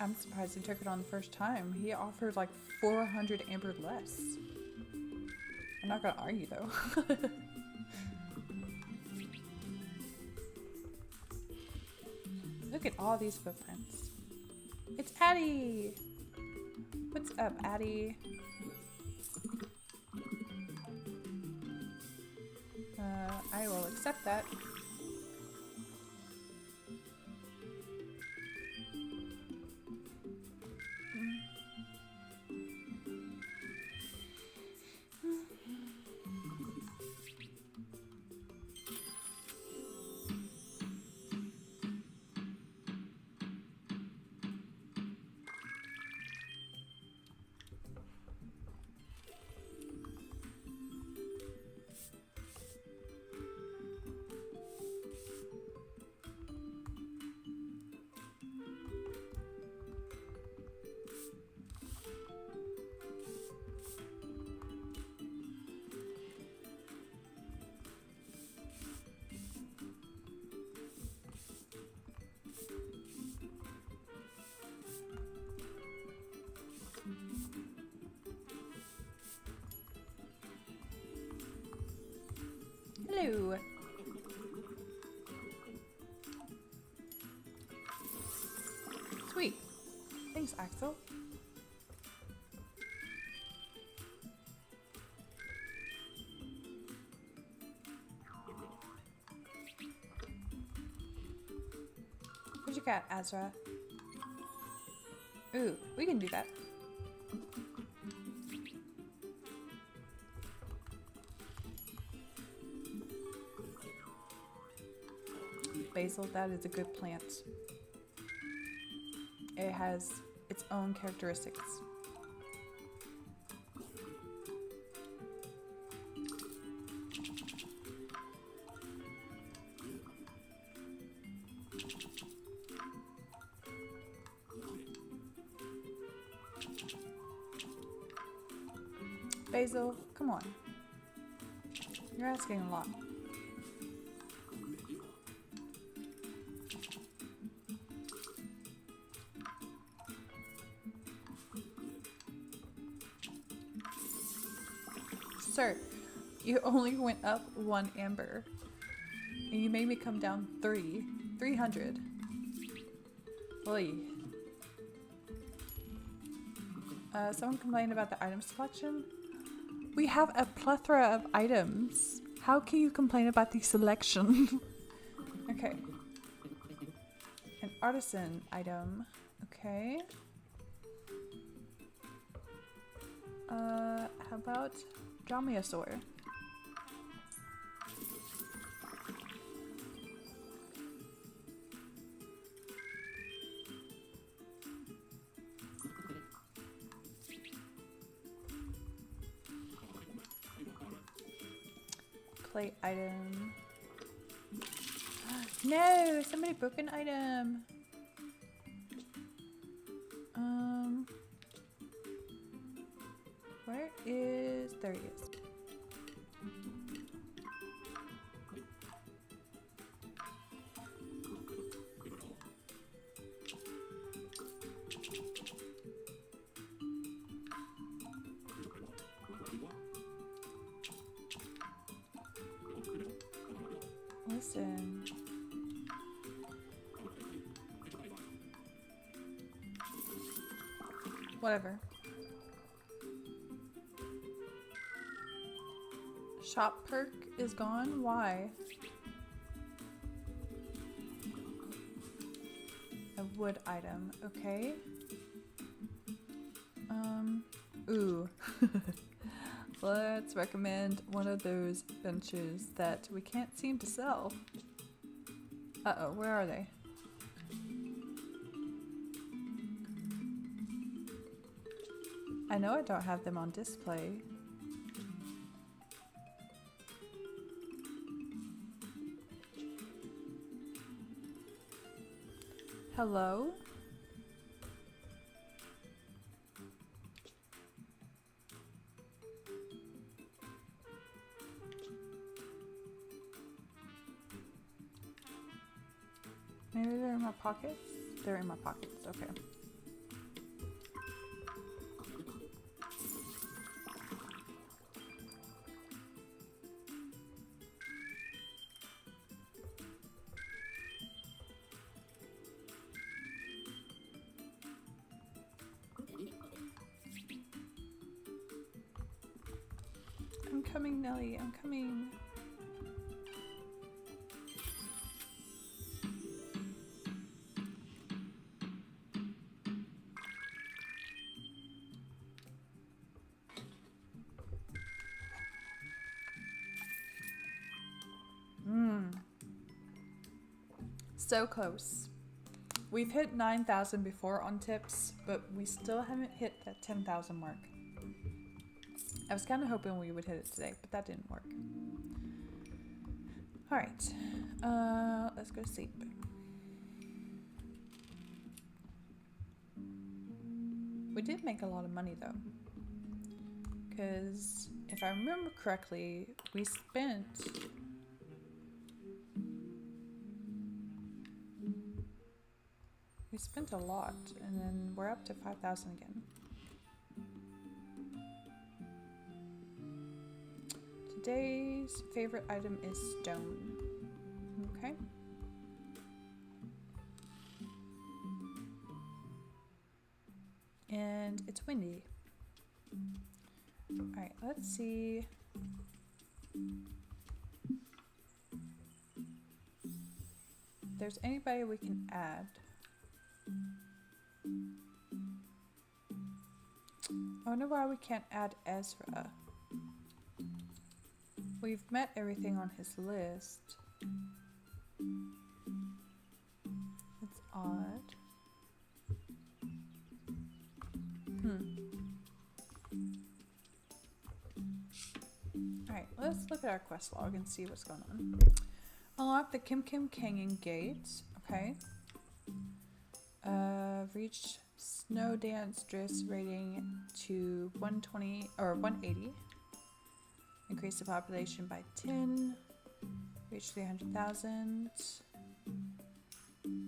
I'm surprised he took it on the first time. He offered like 400 amber less. I'm not gonna argue though. Look at all these footprints. It's Addie! What's up, Addie? I will accept that. Hello. Sweet. Thanks, Axel. Where'd you got, Azra? Ooh, we can do that. Basil, that is a good plant. It has its own characteristics. Basil, come on. You're asking a lot. Sir, you only went up 1 amber. And you made me come down 300. Oy. Someone complained about the item selection. We have a plethora of items. How can you complain about the selection? Okay. An artisan item. Okay. How about dromaeosaur? Clay item. No! Somebody broke an item! Where is... There he is. Listen. Whatever. Shop perk is gone? Why? A wood item. Okay. Ooh. Let's recommend one of those benches that we can't seem to sell. Uh-oh, where are they? I know I don't have them on display. Hello? Maybe they're in my pockets? They're in my pockets, okay. I'm coming, Nelly, I'm coming. So close. We've hit 9,000 before on tips, but we still haven't hit that 10,000 mark. I was kind of hoping we would hit it today, but that didn't work. All right, let's go to sleep. We did make a lot of money though, because if I remember correctly, we spent a lot, and then we're up to 5,000 again. Today's favorite item is stone. Okay. And it's windy. Alright, let's see. If there's anybody we can add. I wonder why we can't add Ezra. We've met everything on his list. It's odd. Alright, let's look at our quest log and see what's going on. Unlock the Kim Kim Canyon Gate. Okay. Reached Snowdance Drifts rating to 120 or 180. Increase the population by 10. Reach 300,000.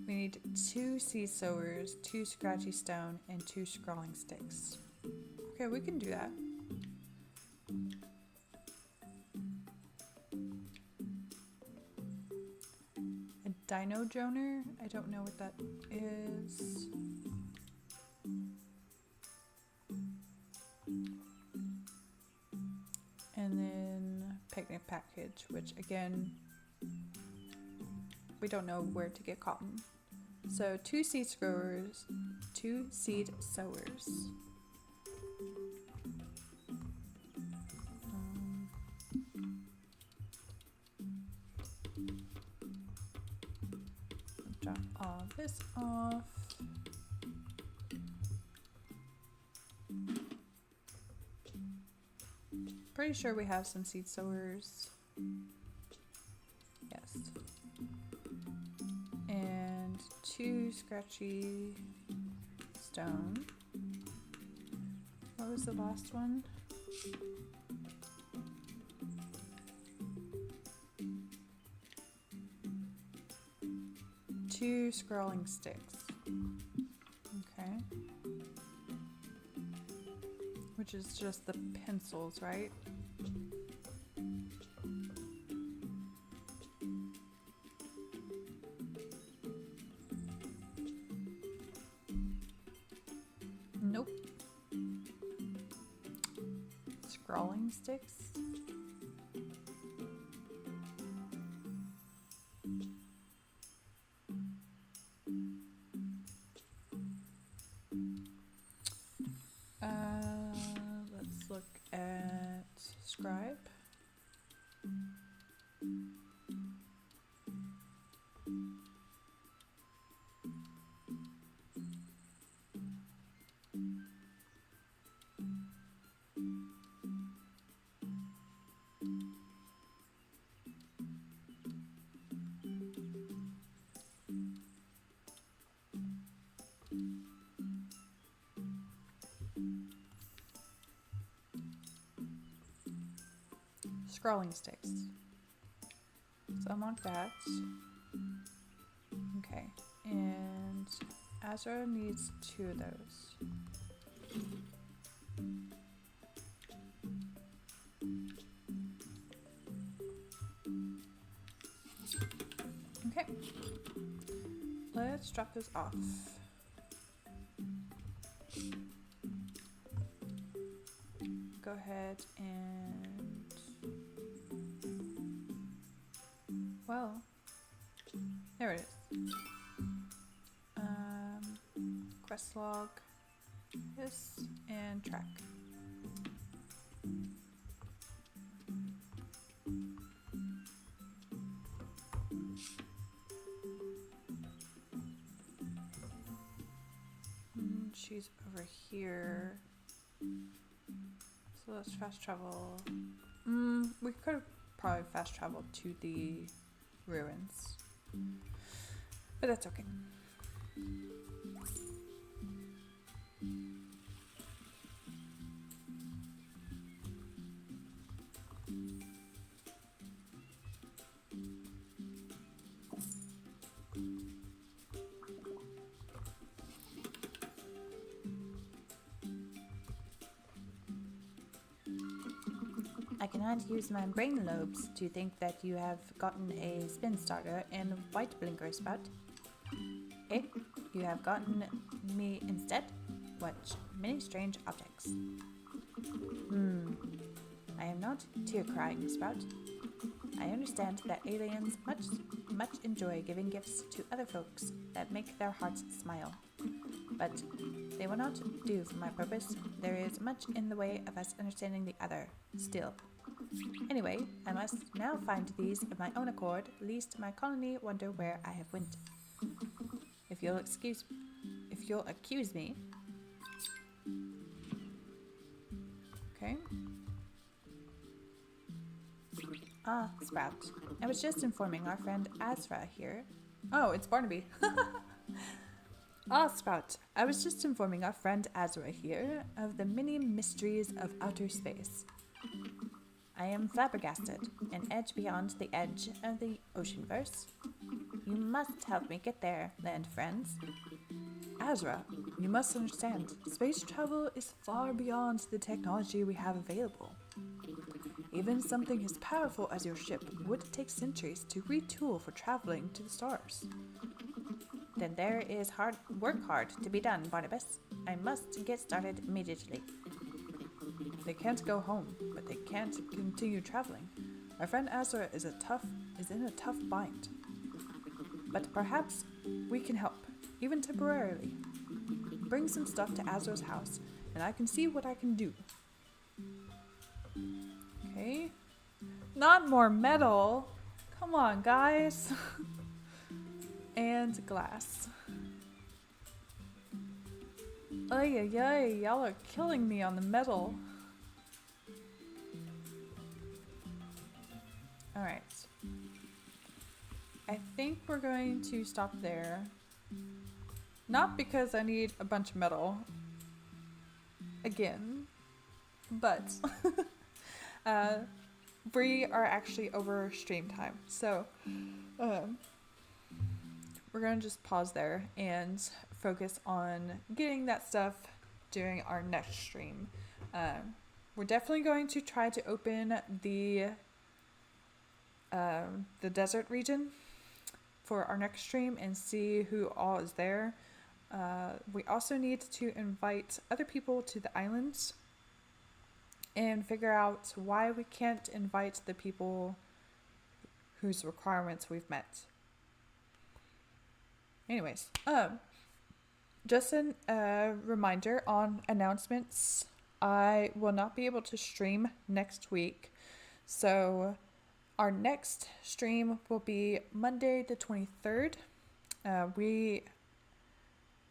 We need 2 sea sowers, 2 scratchy stone, and 2 scrawling sticks. Okay, we can do that. Dino Joner. I don't know what that is. And then picnic package, which again, we don't know where to get cotton. So 2 seed sowers, 2 seed sowers. Drop all this off. Pretty sure we have some seed sowers. Yes. And 2 scratchy stone. What was the last one? Two scrolling sticks. Okay. Which is just the pencils, right? Nope. Scrolling sticks. Let's look at scribe. Scrolling sticks. So unlock that. Okay, and Azra needs 2 of those. Okay, let's drop this off. Go ahead and, well, there it is. Quest log, this, and track. She's over here. So let's fast travel. We could have probably fast traveled to the ruins, but that's okay. I cannot use my brain lobes to think that you have gotten a spin starter and white blinker spout. Eh? You have gotten me instead? Watch many strange objects. I am not tear-crying, Sprout. I understand that aliens much enjoy giving gifts to other folks that make their hearts smile. But they will not do for my purpose. There is much in the way of us understanding the other, still. Anyway, I must now find these of my own accord, lest my colony wonder where I have went. If you'll accuse me. Okay. Ah, Sprout. I was just informing our friend Azra here. Oh, it's Barnaby. Ah, Sprout. I was just informing our friend Azra here of the many mysteries of outer space. I am flabbergasted, an edge beyond the edge of the oceanverse. You must help me get there, land friends. Azra, you must understand, space travel is far beyond the technology we have available. Even something as powerful as your ship would take centuries to retool for traveling to the stars. Then there is work hard to be done, Barnabas. I must get started immediately. They can't go home, but they can't continue traveling. Our friend Azra is in a tough bind. But perhaps we can help, even temporarily. Bring some stuff to Azra's house, and I can see what I can do. Okay. Not more metal. Come on, guys. And glass. Ay, ay, ay, y'all are killing me on the metal. Alright. I think we're going to stop there. Not because I need a bunch of metal. Again. But we are actually over stream time. So we're going to just pause there and focus on getting that stuff during our next stream. We're definitely going to try to open the desert region for our next stream and see who all is there. We also need to invite other people to the islands and figure out why we can't invite the people whose requirements we've met. Anyways, just a reminder on announcements. I will not be able to stream next week, so our next stream will be Monday the 23rd. We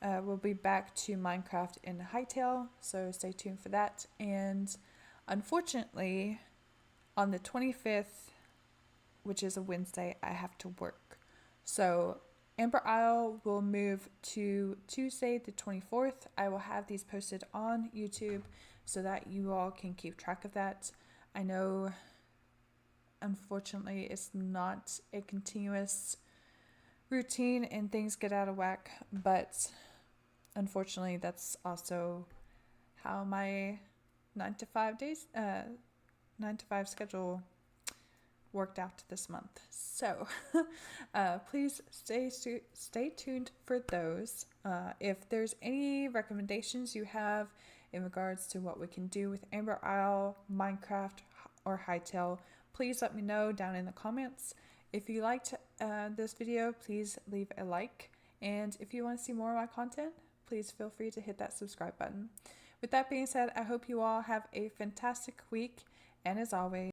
will be back to Minecraft in Hightail, so stay tuned for that. And unfortunately, on the 25th, which is a Wednesday, I have to work. So Amber Isle will move to Tuesday the 24th. I will have these posted on YouTube so that you all can keep track of that. I know, unfortunately, it's not a continuous routine and things get out of whack, but unfortunately, that's also how my 9 to 5 schedule worked out this month. So please stay tuned for those. If there's any recommendations you have in regards to what we can do with Amber Isle, Minecraft, or Hightail, please let me know down in the comments. If you liked this video, please leave a like. And if you want to see more of my content, please feel free to hit that subscribe button. With that being said, I hope you all have a fantastic week. And as always,